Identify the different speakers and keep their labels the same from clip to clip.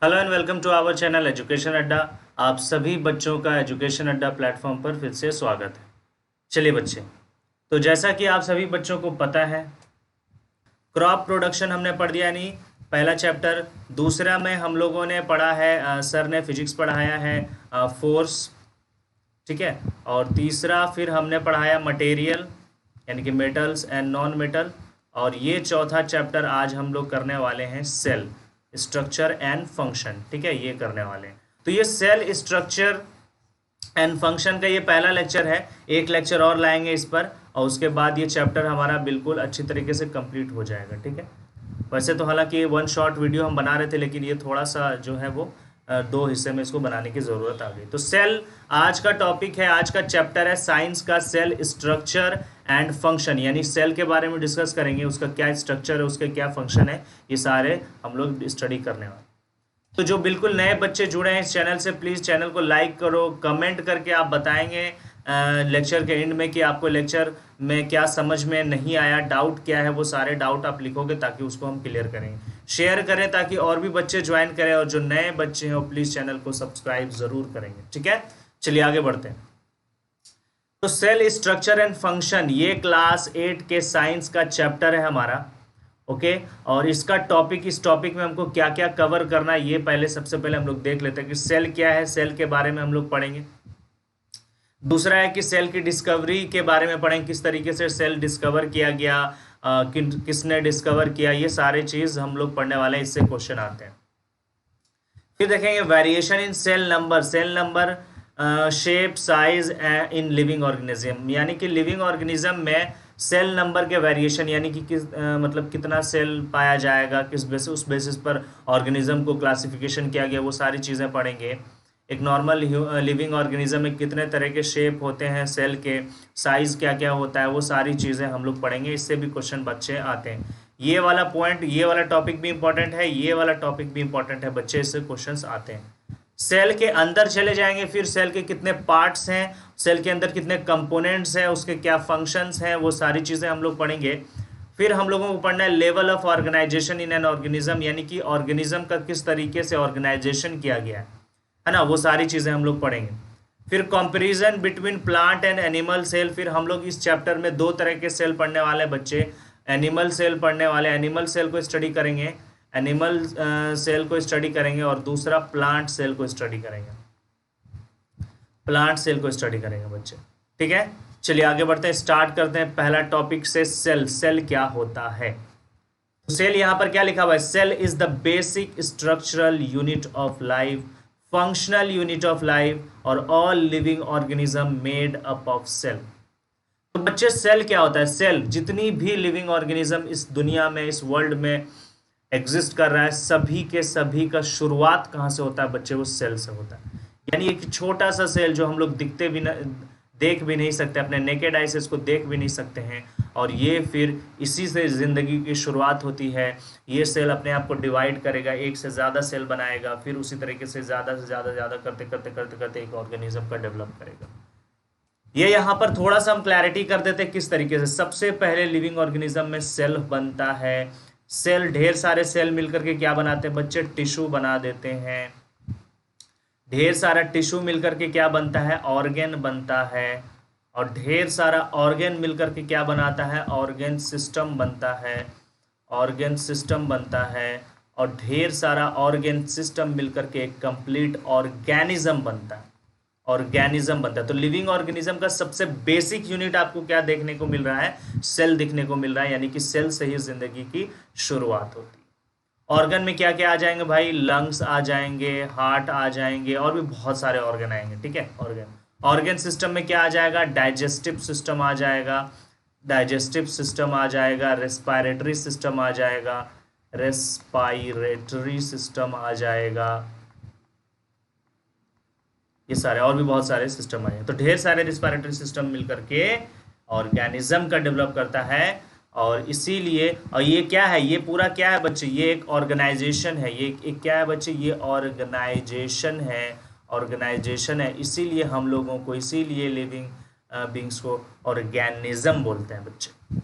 Speaker 1: Hello and welcome to our channel education Adda. आप सभी बच्चों का एजुकेशन अड्डा प्लेटफॉर्म पर फिर से स्वागत है। चलिए बच्चे, तो जैसा कि आप सभी बच्चों को पता है, क्रॉप प्रोडक्शन हमने पढ़ दिया, यानी पहला चैप्टर। दूसरा में हम लोगों ने पढ़ा है, सर ने फिजिक्स पढ़ाया है, फोर्स, ठीक है। और तीसरा फिर हमने पढ़ाया मटेरियल, यानी कि मेटल्स एंड नॉन मेटल। और ये चौथा चैप्टर आज हम लोग करने वाले हैं, सेल स्ट्रक्चर एंड फंक्शन, ठीक है, ये करने वाले हैं। तो ये सेल स्ट्रक्चर एंड फंक्शन का ये पहला लेक्चर है। एक लेक्चर और लाएंगे इस पर, और उसके बाद ये चैप्टर हमारा बिल्कुल अच्छी तरीके से कंप्लीट हो जाएगा, ठीक है। वैसे तो हालांकि वन शॉट वीडियो हम बना रहे थे, लेकिन ये थोड़ा सा जो है वो दो हिस्से में इसको बनाने की ज़रूरत आ गई। तो सेल आज का टॉपिक है, आज का चैप्टर है साइंस का, सेल स्ट्रक्चर एंड फंक्शन, यानी सेल के बारे में डिस्कस करेंगे, उसका क्या स्ट्रक्चर है, उसके क्या फंक्शन है, ये सारे हम लोग स्टडी करने वाले। तो जो बिल्कुल नए बच्चे जुड़े हैं इस चैनल से, प्लीज़ चैनल को लाइक करो, कमेंट करके आप बताएंगे लेक्चर के एंड में कि आपको लेक्चर में क्या समझ में नहीं आया, डाउट क्या है, वो सारे डाउट आप लिखोगे ताकि उसको हम क्लियर करेंगे। शेयर करें ताकि और भी बच्चे ज्वाइन करें, और जो नए बच्चे हैं वो प्लीज़ चैनल को सब्सक्राइब ज़रूर करेंगे, ठीक है। चलिए आगे बढ़ते हैं। तो सेल स्ट्रक्चर एंड फंक्शन ये क्लास 8 के साइंस का चैप्टर है हमारा, ओके। और इसका टॉपिक, इस टॉपिक में हमको क्या क्या कवर करना है, ये पहले सबसे पहले हम लोग देख लेते हैं कि सेल क्या है। सेल के बारे में हम लोग पढ़ेंगे। दूसरा है कि सेल की डिस्कवरी के बारे में पढ़ेंगे, किस तरीके से सेल डिस्कवर किया गया, किसने डिस्कवर किया, ये सारे चीज़ हम लोग पढ़ने वाले हैं, इससे क्वेश्चन आते हैं। फिर देखेंगे variation in cell number, cell number, shape, size in living organism, यानी कि लिविंग ऑर्गेनिज्म में सेल नंबर के वेरिएशन, यानी कि किस मतलब कितना सेल पाया जाएगा, किस बेसिस, उस बेसिस पर ऑर्गेनिज्म को क्लासिफिकेशन किया गया, वो सारी चीज़ें पढ़ेंगे। एक नॉर्मल लिविंग ऑर्गेनिज्म में कितने तरह के शेप होते हैं सेल के, साइज़ क्या क्या होता है, वो सारी चीज़ें हम लोग पढ़ेंगे। इससे भी क्वेश्चन बच्चे आते हैं। ये वाला पॉइंट, ये वाला टॉपिक भी इंपॉर्टेंट है, ये वाला टॉपिक भी इंपॉर्टेंट है बच्चे, इससे क्वेश्चंस आते हैं। सेल के अंदर चले जाएंगे, फिर सेल के कितने पार्ट्स हैं, सेल के अंदर कितने कंपोनेंट्स हैं, उसके क्या फंक्शंस हैं, वो सारी चीज़ें हम लोग पढ़ेंगे। फिर हम लोगों को पढ़ना है level of organisation in an organism, यानी कि ऑर्गेनिज्म का किस तरीके से ऑर्गेनाइजेशन किया गया है ना, वो सारी चीज़ें हम लोग पढ़ेंगे। फिर comparison between plant and animal cell, फिर हम लोग इस चैप्टर में दो तरह के सेल पढ़ने वाले बच्चे, एनिमल सेल पढ़ने वाले, एनिमल सेल को स्टडी करेंगे, एनिमल सेल को स्टडी करेंगे, और दूसरा प्लांट सेल को स्टडी करेंगे, प्लांट सेल को स्टडी करेंगे बच्चे, ठीक है। चलिए आगे बढ़ते हैं, स्टार्ट करते हैं पहला टॉपिक से, सेल। सेल क्या होता है? तो सेल यहाँ पर क्या लिखा हुआ है, cell is the basic structural unit of life, functional unit of life और all living organism made up of cell. तो बच्चे सेल क्या होता है? सेल, जितनी भी लिविंग ऑर्गेनिज्म इस दुनिया में, इस वर्ल्ड में एग्जिस्ट कर रहा है, सभी के सभी का शुरुआत कहाँ से होता है बच्चे? वो सेल से होता है। यानी एक छोटा सा सेल जो हम लोग देख भी नहीं सकते, अपने नेकेड आई से इसको देख भी नहीं सकते हैं, और ये फिर इसी से ज़िंदगी की शुरुआत होती है। ये सेल अपने आप को डिवाइड करेगा, एक से ज़्यादा सेल बनाएगा, फिर उसी तरीके से ज़्यादा करते करते करते करते एक ऑर्गेनिज्म का डेवलप करेगा। ये यहाँ पर थोड़ा सा हम क्लैरिटी कर देते हैं किस तरीके से। सबसे पहले लिविंग ऑर्गेनिज्म में सेल बनता है। सेल, ढेर सारे सेल मिलकर के क्या बनाते हैं बच्चे? टिश्यू बना देते हैं। ढेर सारा टिश्यू मिलकर के क्या बनता है? ऑर्गेन बनता है। और ढेर सारा ऑर्गेन मिलकर के क्या बनाता है? ऑर्गेन सिस्टम बनता है। ऑर्गेन सिस्टम बनता है। और ढेर सारा ऑर्गेन सिस्टम मिलकर के एक कंप्लीट ऑर्गेनिज्म बनता है। ऑर्गेनिज्म बनता है। तो लिविंग ऑर्गेनिज्म का सबसे बेसिक यूनिट आपको क्या देखने को मिल रहा है? सेल दिखने को मिल रहा है, यानी कि सेल से ही जिंदगी की शुरुआत होती है। ऑर्गन में क्या क्या आ जाएंगे भाई? लंग्स आ जाएंगे, हार्ट आ जाएंगे, और भी बहुत सारे ऑर्गन आएंगे, ठीक है। ऑर्गन सिस्टम में क्या आ जाएगा? डाइजेस्टिव सिस्टम आ जाएगा, डाइजेस्टिव सिस्टम आ जाएगा, रेस्पिरेटरी सिस्टम आ जाएगा, रेस्पिरेटरी सिस्टम आ जाएगा, ये सारे और भी बहुत सारे सिस्टम आए हैं। तो ढेर सारे रेस्पिरेटरी सिस्टम मिलकर के ऑर्गेनिज्म का डेवलप करता है। और इसीलिए, और ये क्या है? ये पूरा क्या है बच्चे? ये एक ऑर्गेनाइजेशन है। ये एक क्या है बच्चे? ये ऑर्गेनाइजेशन है, ऑर्गेनाइजेशन है। इसीलिए हम लोगों को, इसीलिए लिविंग बींग्स को ऑर्गेनिज्म बोलते हैं बच्चे।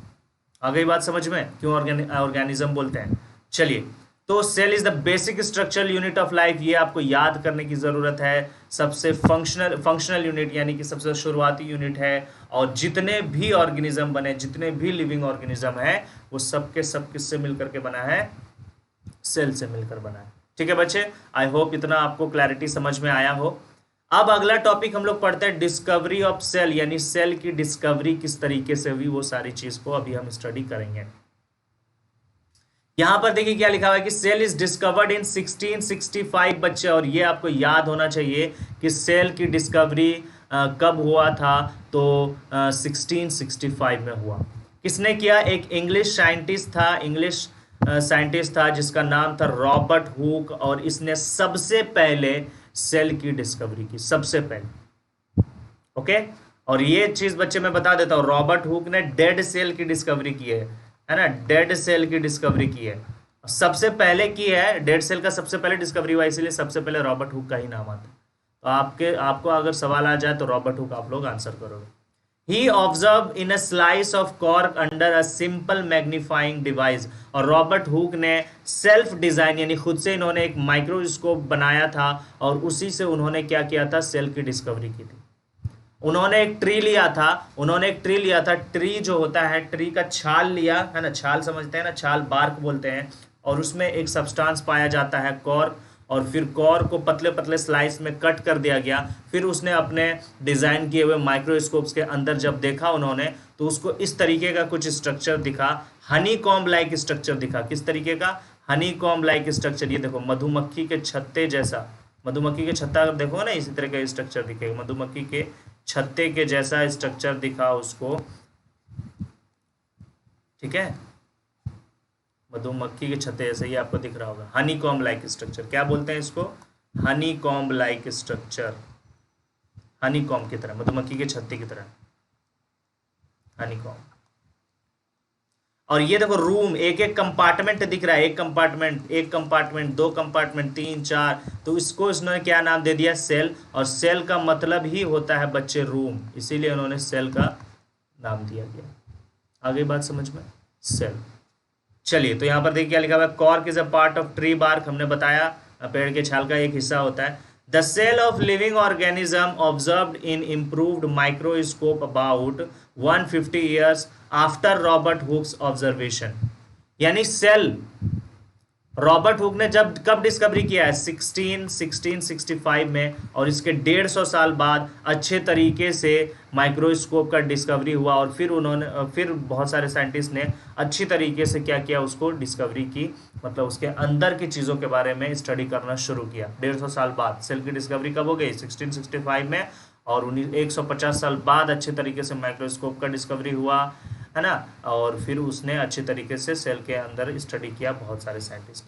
Speaker 1: आ गई बात समझ में, क्यों ऑर्गेनिज्म बोलते हैं? चलिए तो cell is the basic structural unit of life, ये आपको याद करने की जरूरत है। सबसे फंक्शनल यूनिट यानी कि सबसे शुरुआती यूनिट है। और जितने भी ऑर्गेनिज्म बने, जितने भी लिविंग ऑर्गेनिज्म है, वो सब के सब किससे मिलकर के बना है? सेल से मिलकर बना है। ठीक है बच्चे, आई होप इतना आपको क्लैरिटी समझ में आया हो। अब अगला टॉपिक हम लोग पढ़ते हैं डिस्कवरी ऑफ सेल, यानी सेल की डिस्कवरी किस तरीके से हुई, वो सारी चीज को अभी हम स्टडी करेंगे। यहां पर देखिए क्या लिखा हुआ है कि सेल इज डिस्कवर्ड इन 1665 बच्चे, और ये आपको याद होना चाहिए कि सेल की डिस्कवरी कब हुआ था, तो 1665 में हुआ। किसने किया? एक इंग्लिश साइंटिस्ट था जिसका नाम था रॉबर्ट हुक, और इसने सबसे पहले सेल की डिस्कवरी की, सबसे पहले। ओके, और ये चीज बच्चे मैं बता देता हूं, रॉबर्ट हुक ने डेड सेल की डिस्कवरी की है ना, डेड सेल की डिस्कवरी की है, सबसे पहले की है। डेड सेल का सबसे पहले डिस्कवरी हुआ, इसीलिए सबसे पहले रॉबर्ट हुक का ही नाम आता है। तो आपको अगर सवाल आ जाए तो रॉबर्ट हुक आप लोग आंसर करोगे। He observe in a slice of cork under a simple magnifying device, और रॉबर्ट हुक ने सेल्फ डिजाइन यानी खुद से इन्होंने एक माइक्रोस्कोप बनाया था, और उसी से उन्होंने क्या किया था? सेल की डिस्कवरी की थी। उन्होंने एक ट्री लिया था, ट्री जो होता है, ट्री का छाल लिया है ना, छाल समझते हैं ना, छाल बार्क बोलते हैं, और उसमें एक सब्सटेंस पाया जाता है कॉर्क, और फिर कॉर्क को पतले पतले स्लाइस में कट कर दिया गया। फिर उसने अपने डिजाइन किए हुए माइक्रोस्कोप्स के अंदर जब देखा उन्होंने, तो उसको इस तरीके का कुछ स्ट्रक्चर दिखा, हनी कॉम्ब लाइक स्ट्रक्चर दिखा। किस तरीके का? Honey comb like structure. ये देखो मधुमक्खी के छत्ते जैसा, मधुमक्खी के छत्ता अगर देखोगे ना, इसी तरह का स्ट्रक्चर दिखेगा, मधुमक्खी के छत्ते के जैसा स्ट्रक्चर दिखा उसको। ठीक है, मधुमक्खी के छत्ते जैसे ये आपको दिख रहा होगा, हनी कॉम्ब लाइक स्ट्रक्चर। क्या बोलते हैं इसको? Honey comb like structure, Honey comb की तरह, मधुमक्खी के छत्ते की तरह, हनी कॉम्ब। और ये देखो रूम, एक एक कंपार्टमेंट दिख रहा है, एक कंपार्टमेंट, दो कंपार्टमेंट, 3 4, तो इसको इसने क्या नाम दे दिया? सेल। और सेल का मतलब ही होता है बच्चे रूम, इसीलिए उन्होंने सेल का नाम दिया गया। आगे बात समझ में? सेल। चलिए, तो यहां पर देखिए क्या लिखा हुआ है, cork is a part of tree bark, हमने बताया पेड़ के छाल का एक हिस्सा होता है। The cell of living organism observed in improved microscope about 150 years after Robert Hooke's observation, यानी सेल रॉबर्ट हुक ने कब डिस्कवरी किया है? 1665 में, और इसके 150 साल बाद अच्छे तरीके से माइक्रोस्कोप का डिस्कवरी हुआ, और फिर बहुत सारे साइंटिस्ट ने अच्छी तरीके से क्या किया? उसको डिस्कवरी की, मतलब उसके अंदर की चीज़ों के बारे में स्टडी करना शुरू किया। 150 साल बाद सेल की डिस्कवरी कब हो गई? 1665 में, और 150 साल बाद अच्छे तरीके से माइक्रोस्कोप का डिस्कवरी हुआ, है ना, और फिर उसने अच्छे तरीके से सेल के अंदर स्टडी किया बहुत सारे साइंटिस्ट।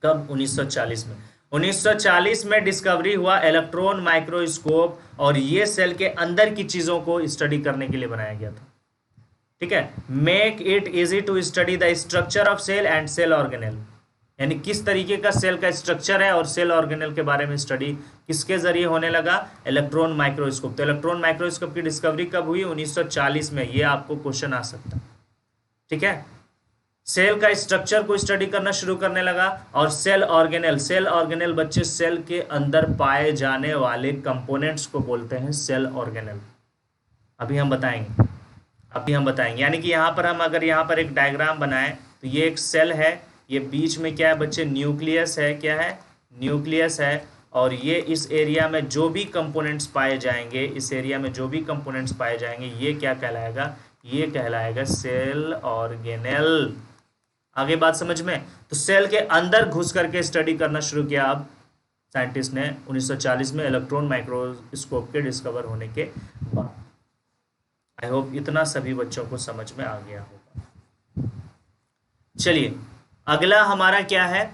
Speaker 1: कब? 1940 में। 1940 में डिस्कवरी हुआ इलेक्ट्रॉन माइक्रोस्कोप, और ये सेल के अंदर की चीजों को स्टडी करने के लिए बनाया गया था। ठीक है, make it easy to study the structure of cell and cell organelle, यानी किस तरीके का सेल का स्ट्रक्चर है और सेल ऑर्गेनेल के बारे में स्टडी किसके जरिए होने लगा? Electron microscope. तो इलेक्ट्रॉन माइक्रोस्कोप की डिस्कवरी कब हुई? 1940 में। ये आपको क्वेश्चन आ सकता है। ठीक है, सेल का स्ट्रक्चर को स्टडी करना शुरू करने लगा, और सेल ऑर्गेनेल बच्चे सेल के अंदर पाए जाने वाले कंपोनेंट्स को बोलते हैं सेल ऑर्गेनेल। अभी हम बताएंगे, यानी कि यहाँ पर हम अगर यहाँ पर एक डायग्राम बनाएं, तो ये एक सेल है, ये बीच में क्या है बच्चे? न्यूक्लियस है। क्या है? न्यूक्लियस है। और ये इस एरिया में जो भी कंपोनेंट्स पाए जाएंगे, ये क्या कहलाएगा? ये कहलाएगा सेल ऑर्गेनेल। आगे बात समझ में? तो सेल के अंदर घुस करके स्टडी करना शुरू किया अब साइंटिस्ट ने 1940 में इलेक्ट्रॉन माइक्रोस्कोप के डिस्कवर होने के बाद। आई होप इतना सभी बच्चों को समझ में आ गया होगा। चलिए, अगला हमारा क्या है?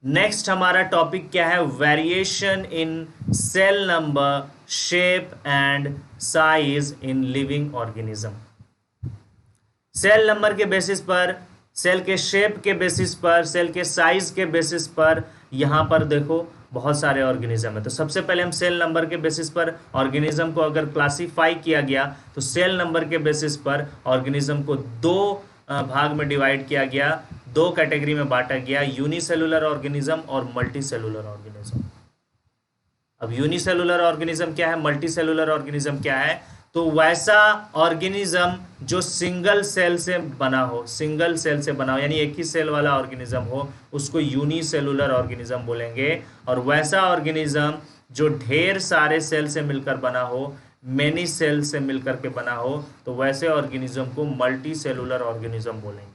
Speaker 1: नेक्स्ट हमारा टॉपिक क्या है? Variation in cell number, shape and size in living organism. Cell number के बेसिस पर, सेल के शेप के बेसिस पर, सेल के साइज के बेसिस पर, यहाँ पर देखो बहुत सारे ऑर्गेनिज्म है। तो सबसे पहले हम सेल नंबर के बेसिस पर ऑर्गेनिज्म को अगर क्लासीफाई किया गया, तो सेल नंबर के बेसिस पर ऑर्गेनिज्म को दो भाग में डिवाइड किया गया, दो कैटेगरी में बांटा गया, यूनिसेलुलर ऑर्गेनिज्म और मल्टी सेलुलर ऑर्गेनिज्म। अब यूनिसेलुलर ऑर्गेनिज्म क्या है, मल्टी सेलुलर ऑर्गेनिज्म क्या है? तो वैसा ऑर्गेनिज्म जो सिंगल सेल से बना हो, सिंगल सेल से बना हो, यानी एक ही सेल वाला ऑर्गेनिज्म हो, उसको यूनिसेलुलर ऑर्गेनिज्म बोलेंगे। और वैसा ऑर्गेनिज्म जो ढेर सारे सेल से मिलकर बना हो, मेनी सेल से मिलकर के बना हो, तो वैसे ऑर्गेनिज्म को मल्टी सेलुलर ऑर्गेनिज्म बोलेंगे।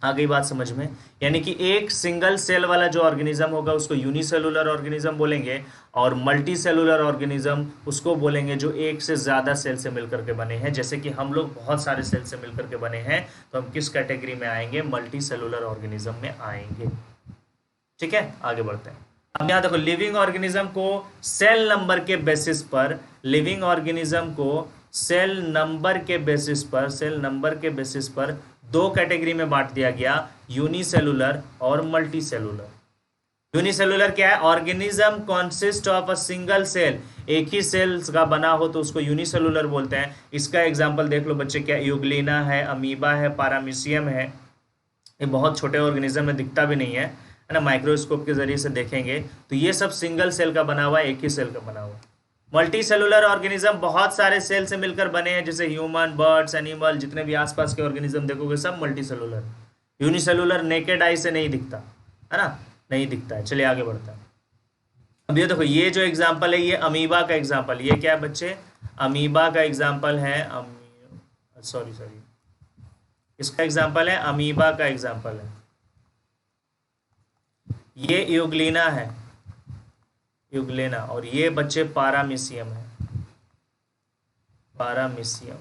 Speaker 1: आ गई बात समझ में? यानी कि एक सिंगल सेल वाला जो ऑर्गेनिज्म होगा उसको यूनिसेलुलर ऑर्गेनिज्म बोलेंगे, और मल्टी सेलुलर ऑर्गेनिज्म उसको बोलेंगे जो एक से ज़्यादा सेल से मिलकर के बने हैं। जैसे कि हम लोग बहुत सारे सेल से मिलकर के बने हैं, तो हम किस कैटेगरी में आएंगे? मल्टी सेलुलर ऑर्गेनिज्म में आएंगे। ठीक है, आगे बढ़ते हैं। अब यहाँ देखो, लिविंग ऑर्गेनिज्म को सेल नंबर के बेसिस पर, लिविंग ऑर्गेनिज्म को सेल नंबर के बेसिस पर, सेल नंबर के बेसिस पर दो कैटेगरी में बांट दिया गया, यूनिसेलुलर और मल्टी सेलुलर। यूनिसेलुलर क्या है? Organism consist of a single cell, एक ही सेल का बना हो तो उसको यूनिसेलुलर बोलते हैं। इसका एग्जांपल देख लो बच्चे, क्या यूग्लिना है, अमीबा है, पारामीशियम है। ये बहुत छोटे ऑर्गेनिज्म में दिखता भी नहीं है ना, माइक्रोस्कोप के जरिए से देखेंगे तो ये सब सिंगल सेल का बना हुआ है, एक ही सेल का बना हुआ है। मल्टी सेलुलर ऑर्गेनिज्म बहुत सारे सेल से मिलकर बने हैं, जैसे ह्यूमन, बर्ड्स, एनिमल, जितने भी आसपास के ऑर्गेनिज्म देखोगे सब multi cellular. Unicellular naked eye से नहीं दिखता है ना, नहीं दिखता है। चलिए आगे बढ़ता है। अब ये देखो, ये जो एग्जाम्पल है ये अमीबा का एग्जाम्पल, ये क्या है बच्चे? अमीबा का एग्जाम्पल है, सॉरी इसका एग्जाम्पल है, अमीबा का एग्जाम्पल है। ये यूग्लिना है, यूग्लिना, और ये बच्चे पारामीशियम है, पारामीशियम।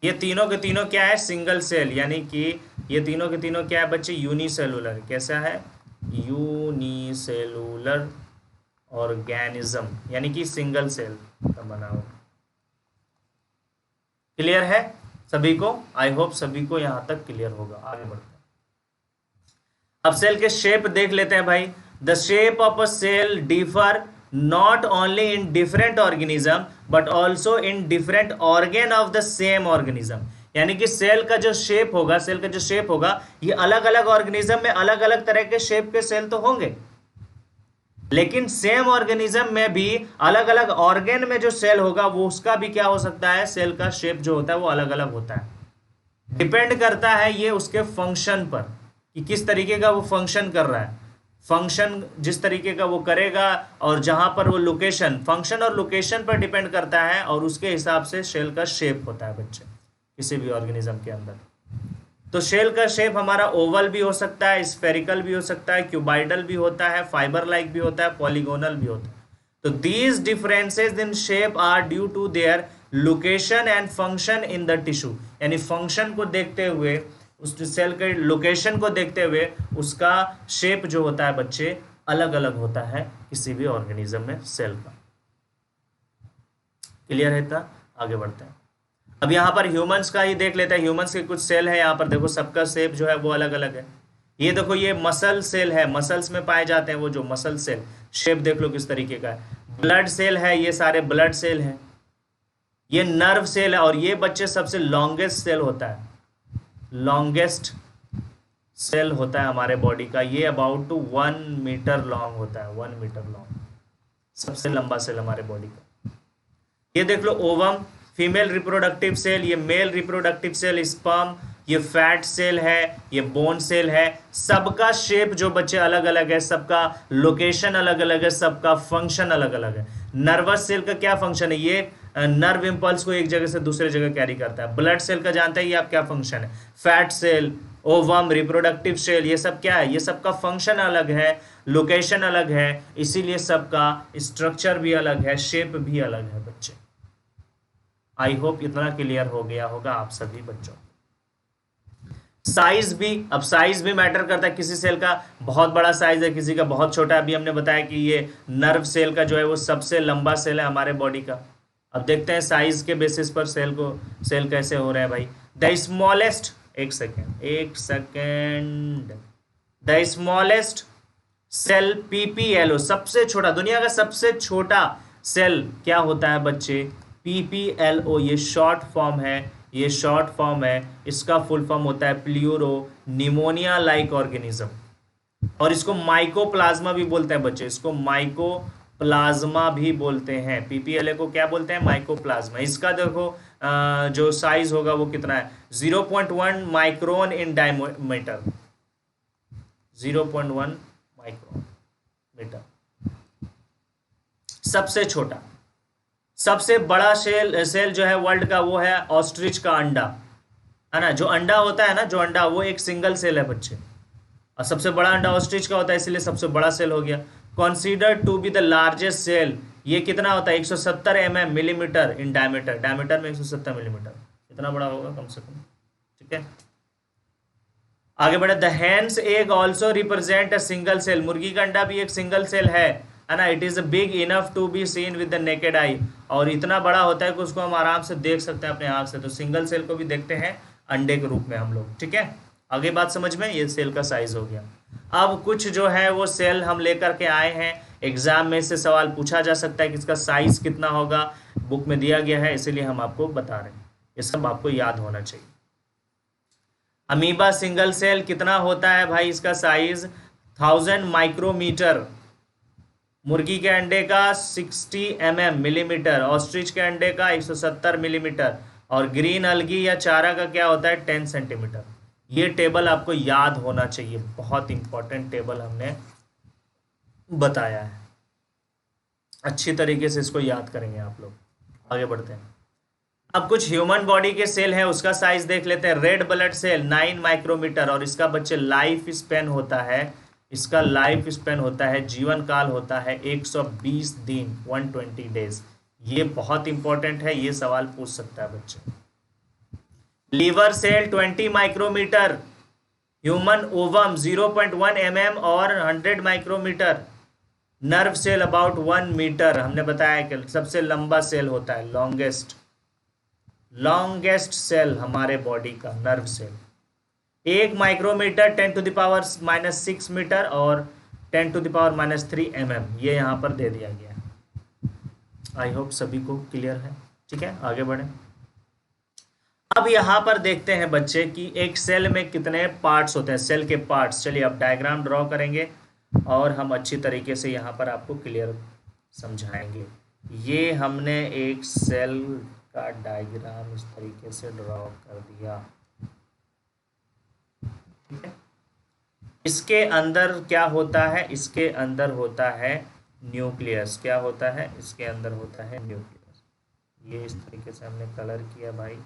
Speaker 1: ये तीनों के तीनों क्या है? सिंगल सेल, यानी कि ये तीनों के तीनों क्या है बच्चे? यूनिसेलुलर। कैसा है? यूनिसेलुलर ऑर्गेनिज्म, यानी कि सिंगल सेल का बना हुआ। क्लियर है सभी को? आई होप सभी को यहां तक क्लियर होगा। आगे बढ़ते हैं। अब सेल के शेप देख लेते हैं भाई। The shape of a cell differ not only in different organism but also in different organ of the same organism. यानी कि सेल का जो शेप होगा, सेल का जो शेप होगा, ये अलग अलग ऑर्गेनिज्म में अलग अलग तरह के शेप के सेल तो होंगे, लेकिन सेम ऑर्गेनिज्म में भी अलग अलग ऑर्गेन में जो सेल होगा वो उसका भी क्या हो सकता है? सेल का शेप जो होता है वो अलग अलग होता है। डिपेंड करता है ये उसके फंक्शन पर कि किस तरीके का वो फंक्शन कर रहा है। फंक्शन जिस तरीके का वो करेगा और जहां पर वो लोकेशन, फंक्शन और लोकेशन पर डिपेंड करता है, और उसके हिसाब से सेल का शेप होता है बच्चे किसी भी ऑर्गेनिज्म के अंदर। तो सेल का शेप हमारा ओवल भी हो सकता है, स्फेरिकल भी हो सकता है, क्यूबाइडल भी होता है, फाइबर लाइक भी होता है, पॉलीगोनल भी होता है। तो these differences in shape are due to their location and function in the tissue. यानी फंक्शन को देखते हुए, उस सेल के लोकेशन को देखते हुए उसका शेप जो होता है बच्चे अलग अलग होता है किसी भी ऑर्गेनिज्म में सेल का। क्लियर है? था आगे बढ़ते हैं। अब यहाँ पर ह्यूमंस का ही देख लेते हैं। ह्यूमंस के कुछ सेल है, यहाँ पर देखो सबका शेप जो है वो अलग अलग है। ये देखो, ये मसल सेल है, मसल्स में पाए जाते हैं वो जो मसल सेल, शेप देख लो किस तरीके का है। ब्लड सेल है, ये सारे ब्लड सेल है। ये नर्व सेल है, और ये बच्चे सबसे लॉन्गेस्ट सेल होता है, लॉन्गेस्ट सेल होता है हमारे बॉडी का। ये अबाउट टू 1 मीटर लॉन्ग होता है, 1 मीटर लॉन्ग, सबसे लंबा सेल हमारे बॉडी का। ये देख लो ओवम, फीमेल रिप्रोडक्टिव सेल, ये मेल रिप्रोडक्टिव सेल, स्पर्म, ये फैट सेल है, ये बोन सेल है। सबका शेप जो बच्चे अलग अलग है, सबका लोकेशन अलग अलग है, सबका फंक्शन अलग अलग है। नर्वस सेल का क्या फंक्शन है? ये नर्व इंपल्स को एक जगह से दूसरे जगह कैरी करता है। ब्लड सेल का जानते हैं ये आप क्या फंक्शन है। Fat cell, ovum, reproductive cell, ये सब क्या है? ये सबका फंक्शन अलग है, लोकेशन अलग है, इसीलिए सबका स्ट्रक्चर भी अलग है, शेप भी अलग है बच्चे। आई होप इतना क्लियर हो गया होगा आप सभी बच्चों। साइज भी, अब साइज भी मैटर करता है। किसी सेल का बहुत बड़ा साइज है, किसी का बहुत छोटा है। अभी हमने बताया कि ये नर्व सेल का जो है वो सबसे लंबा सेल है हमारे बॉडी का। अब देखते हैं साइज के बेसिस पर सेल कैसे हो रहा है भाई। द स्मॉलेस्ट, एक second, the smallest cell PPLO, सबसे छोटा, दुनिया का सबसे छोटा सेल क्या होता है बच्चे? PPLO, ये शॉर्ट फॉर्म है ये शॉर्ट फॉर्म है, इसका फुल फॉर्म होता है प्ल्यूरो निमोनिया लाइक ऑर्गेनिज्म। और इसको माइकोप्लाज्मा भी बोलते हैं बच्चे, इसको माइकोप्लाज्मा भी बोलते हैं। पीपीएलए को क्या बोलते हैं? माइकोप्लाज्मा। इसका देखो जो साइज होगा वो कितना है, 0.1 micron in diameter, 0.1 micron metre. सबसे छोटा, सबसे बड़ा सेल जो है वर्ल्ड का वो है ऑस्ट्रिच का अंडा, है ना। जो अंडा होता है ना, जो अंडा, वो एक सिंगल सेल है बच्चे, और सबसे बड़ा अंडा ऑस्ट्रिच का होता है, इसलिए सबसे बड़ा सेल हो गया। Consider to be the largest cell, ये कितना होता है? 170 मिलीमीटर इन डायमीटर, डायमीटर में 170 मिलीमीटर, इतना बड़ा होगा कम से कम, ठीक है। आगे बढ़े, the hen's egg also represent a single cell, मुर्गी का अंडा भी एक सिंगल सेल है ना। It is big enough to be seen with the naked eye, और इतना बड़ा होता है कि उसको हम आराम से देख सकते हैं अपने आंख से। तो सिंगल सेल को भी देखते हैं अंडे के रूप में हम लोग, ठीक है। आगे बात समझ में, ये सेल का साइज हो गया। अब कुछ जो है वो सेल हम लेकर के आए हैं, एग्जाम में से सवाल पूछा जा सकता है कि इसका साइज कितना होगा, बुक में दिया गया है, इसीलिए हम आपको बता रहे हैं, ये सब आपको याद होना चाहिए। अमीबा सिंगल सेल कितना होता है भाई? इसका साइज 1000 माइक्रोमीटर। मुर्गी के अंडे का 60 मिलीमीटर, ऑस्ट्रिच के अंडे का 170 मिलीमीटर, और ग्रीन अलगी या चारा का क्या होता है? 10 सेंटीमीटर। ये टेबल आपको याद होना चाहिए, बहुत इंपॉर्टेंट टेबल हमने बताया है, अच्छी तरीके से इसको याद करेंगे आप लोग। आगे बढ़ते हैं। अब कुछ ह्यूमन बॉडी के सेल हैं, उसका साइज देख लेते हैं। रेड ब्लड सेल 9 माइक्रोमीटर, और इसका बच्चे लाइफ स्पेन होता है, इसका लाइफ स्पेन होता है, जीवन काल होता है 120 दिन, 120 डेज। ये बहुत इंपॉर्टेंट है, ये सवाल पूछ सकता है बच्चे। Liver cell 20 micrometre, human ovum 0.1 और 100 micrometre, nerve cell about 1 metre. हमने बताया कि सबसे लंबा सेल होता है, लॉन्गेस्ट सेल हमारे बॉडी का नर्व सेल। 1 माइक्रोमीटर 10⁻⁻6 मीटर और 10⁻³ mm, ये यहाँ पर दे दिया गया है। आई होप सभी को क्लियर है, ठीक है। आगे बढ़े। अब यहाँ पर देखते हैं बच्चे कि एक सेल में कितने पार्ट्स होते हैं, सेल के पार्ट्स। चलिए अब डायग्राम ड्रॉ करेंगे और हम अच्छी तरीके से यहाँ पर आपको क्लियर समझाएंगे। ये हमने एक सेल का डायग्राम इस तरीके से ड्रॉ कर दिया, ठीक है। इसके अंदर क्या होता है? इसके अंदर होता है न्यूक्लियस। क्या होता है? इसके अंदर होता है न्यूक्लियस। ये इस तरीके से हमने कलर किया भाई।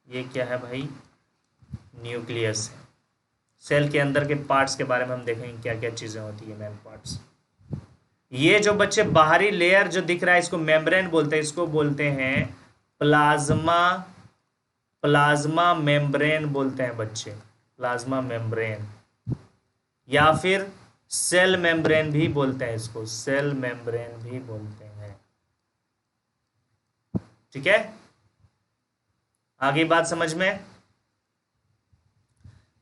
Speaker 1: ये क्या है भाई? न्यूक्लियस है। सेल के अंदर के पार्ट्स के बारे में हम देखेंगे क्या क्या चीज़ें होती है, मेन पार्ट्स। ये जो बच्चे बाहरी लेयर जो दिख रहा है इसको मेम्ब्रेन बोलते हैं, इसको बोलते हैं प्लाज्मा मेम्ब्रेन बोलते हैं बच्चे, प्लाज्मा मेम्ब्रेन, या फिर सेल मेम्ब्रेन भी बोलते हैं इसको, सेल मेम्ब्रेन भी बोलते हैं, ठीक है। आगे बात समझ में।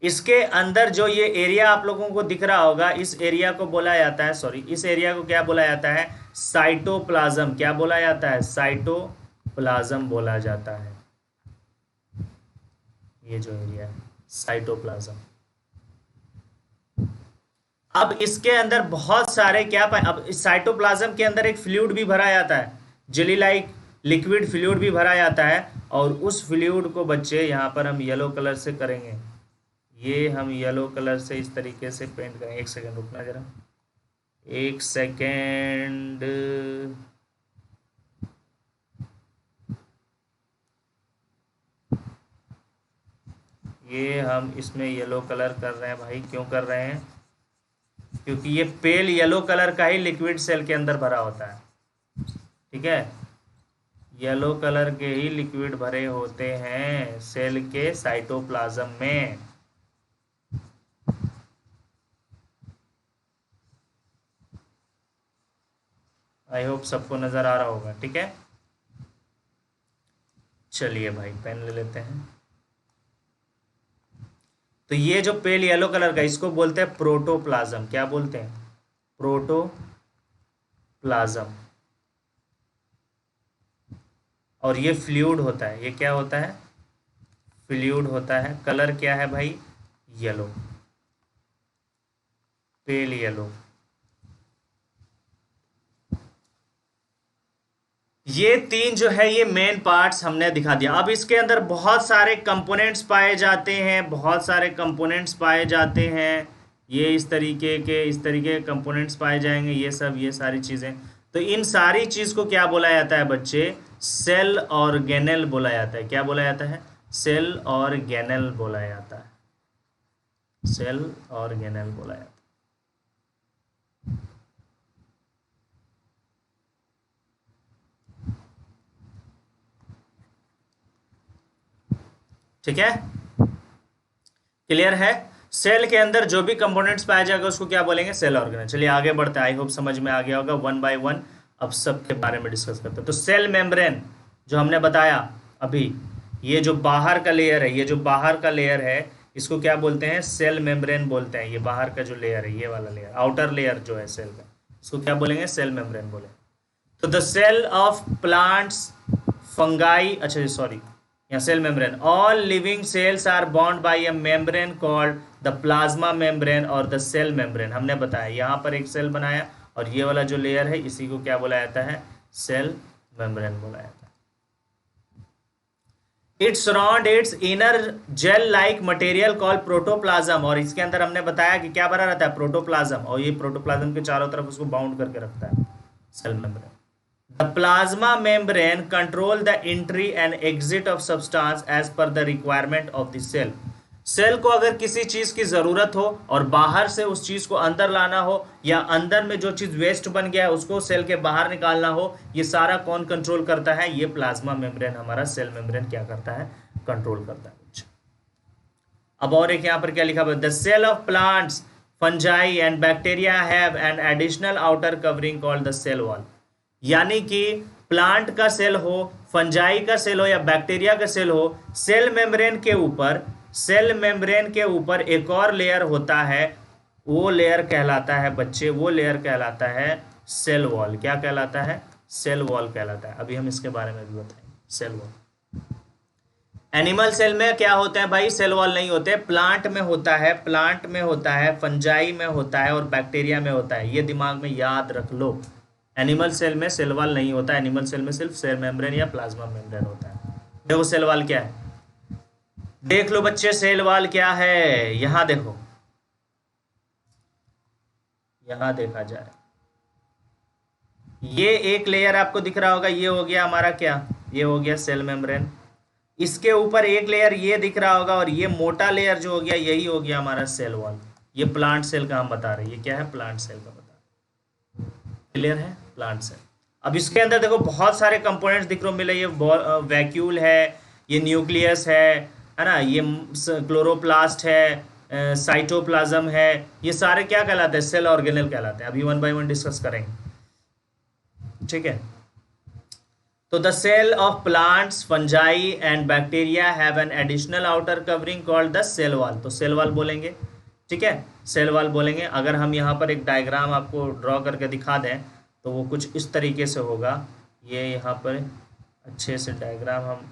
Speaker 1: इसके अंदर जो ये एरिया आप लोगों को दिख रहा होगा, इस एरिया को बोला जाता है, सॉरी, इस एरिया को क्या बोला जाता है? साइटोप्लाज्म। क्या बोला जाता है? साइटोप्लाज्म बोला जाता है। ये जो एरिया है साइटोप्लाज्म। अब इसके अंदर बहुत सारे क्या अब इस साइटोप्लाज्म के अंदर एक फ्लूइड भी भरा जाता है, जेली लाइक लिक्विड फ्लूइड भी भरा जाता है, और उस फ्लूइड को बच्चे यहाँ पर हम येलो कलर से करेंगे। ये हम येलो कलर से इस तरीके से पेंट करेंगे। एक सेकेंड रुकना जरा, एक सेकेंड। ये हम इसमें येलो कलर कर रहे हैं भाई। क्यों कर रहे हैं? क्योंकि ये पेल येलो कलर का ही लिक्विड सेल के अंदर भरा होता है, ठीक है। येलो कलर के ही लिक्विड भरे होते हैं सेल के साइटोप्लाज्म में। आई होप सबको नजर आ रहा होगा, ठीक है। चलिए भाई पेन ले लेते हैं। तो ये जो पेल येलो कलर का, इसको बोलते हैं प्रोटोप्लाज्म। क्या बोलते हैं? प्रोटोप्लाज्म। और ये फ्लूइड होता है। ये क्या होता है? फ्लूइड होता है। कलर क्या है भाई? Yellow, pale yellow. ये तीन जो है ये मेन पार्ट्स हमने दिखा दिया। अब इसके अंदर बहुत सारे कंपोनेंट्स पाए जाते हैं, बहुत सारे कंपोनेंट्स पाए जाते हैं। ये इस तरीके के कंपोनेंट्स पाए जाएंगे, ये सब, ये सारी चीज़ें। तो इन सारी चीज़ को क्या बोला जाता है बच्चे? सेल ऑर्गेनेल बोला जाता है। क्या बोला जाता है? सेल ऑर्गेनेल बोला जाता है। सेल ऑर्गेनेल बोला जाता है। ठीक है, क्लियर है? सेल के अंदर जो भी कंपोनेंट्स पाया जाएगा उसको क्या बोलेंगे? Cell organelle. चलिए आगे बढ़ते हैं। आई होप समझ में आ गया होगा। वन बाय वन अब सब के बारे में डिस्कस करते हैं। तो सेल मेम्ब्रेन जो हमने बताया अभी, ये जो बाहर का लेयर है, ये जो बाहर का लेयर है, इसको क्या बोलते हैं? सेल मेम्ब्रेन बोलते हैं। ये बाहर का जो लेयर है, ये वाला लेयर, आउटर लेयर जो है सेल का, इसको क्या बोलेंगे? सेल मेम्ब्रेन बोले। तो the cell of plants, fungi, अच्छा सॉरी, या cell membrane, all living cells are bond by a membrane called the plasma membrane और द सेल मेम्ब्रेन। हमने बताया यहाँ पर एक सेल बनाया और ये वाला जो लेयर है इसी को क्या बोला जाता है? सेल मेम्ब्रेन बोला जाता है। It's surround it's inner gel like material called protoplasm, और इसके अंदर हमने बताया कि क्या भरा रहता है? प्रोटोप्लाज्म, और ये प्रोटोप्लाज्म के चारों तरफ उसको बाउंड करके रखता है cell membrane. The plasma membrane control the entry and exit of substance as per the requirement of the cell. Cell को अगर किसी चीज की जरूरत हो और बाहर से उस चीज को अंदर लाना हो, या अंदर में जो चीज वेस्ट बन गया है उसको सेल के बाहर निकालना हो, ये सारा कौन कंट्रोल करता है? ये प्लाज्मा मेम्ब्रेन, हमारा सेल मेम्ब्रेन क्या करता है? कंट्रोल करता है। अब और एक यहाँ पर क्या लिखा हुआ है? The cell of plants, fungi and bacteria have an additional outer covering called the cell wall. यानी कि प्लांट का सेल हो, फंजाई का सेल हो, या बैक्टीरिया का सेल हो, सेल मेम्ब्रेन के ऊपर एक और लेयर होता है। वो लेयर कहलाता है बच्चे, वो लेयर कहलाता है सेल वॉल। क्या कहलाता है? सेल वॉल कहलाता है। अभी हम इसके बारे में भी बताएंगे। सेल वॉल, एनिमल सेल में क्या होते हैं भाई? सेल वॉल नहीं होते। प्लांट में होता है, प्लांट में होता है, फंजाई में होता है और बैक्टीरिया में होता है। ये दिमाग में याद रख लो। एनिमल सेल में सेल वॉल नहीं होता। एनिमल सेल में सिर्फ सेल मेम्ब्रेन या प्लाज्मा मेम्ब्रेन होता है। देखो सेल वॉल क्या है, देख लो बच्चे, सेल वॉल क्या है। यहां देखो, यहां देखा जाए, ये एक लेयर आपको दिख रहा होगा, ये हो गया हमारा क्या? ये हो गया सेल मेम्ब्रेन। इसके ऊपर एक लेयर ये दिख रहा होगा, और ये मोटा लेयर जो हो गया यही हो गया हमारा सेल वॉल। ये प्लांट सेल का हम बता रहे हैं। ये क्या है? प्लांट सेल का बता रहे हैं। क्लियर है? Plant cell. अब इसके अंदर देखो बहुत सारे कंपोनेंट्स दिख रहे मिले। ये वैक्यूल है, ये न्यूक्लियस है ना, ये क्लोरोप्लास्ट है, साइटोप्लाज्म है। ये सारे क्या कहलाते हैं? सेल ऑर्गेनेल कहलाते हैं। अभी वन बाय वन डिस्कस करेंगे। ठीक है, तो the cell of plants, fungi and bacteria have an additional outer covering called the cell wall. तो सेल वॉल बोलेंगे। ठीक है, सेल वॉल बोलेंगे। अगर हम यहाँ पर एक डायग्राम आपको ड्रॉ करके दिखा दें तो वो कुछ इस तरीके से होगा। ये यहाँ पर अच्छे से डायग्राम हम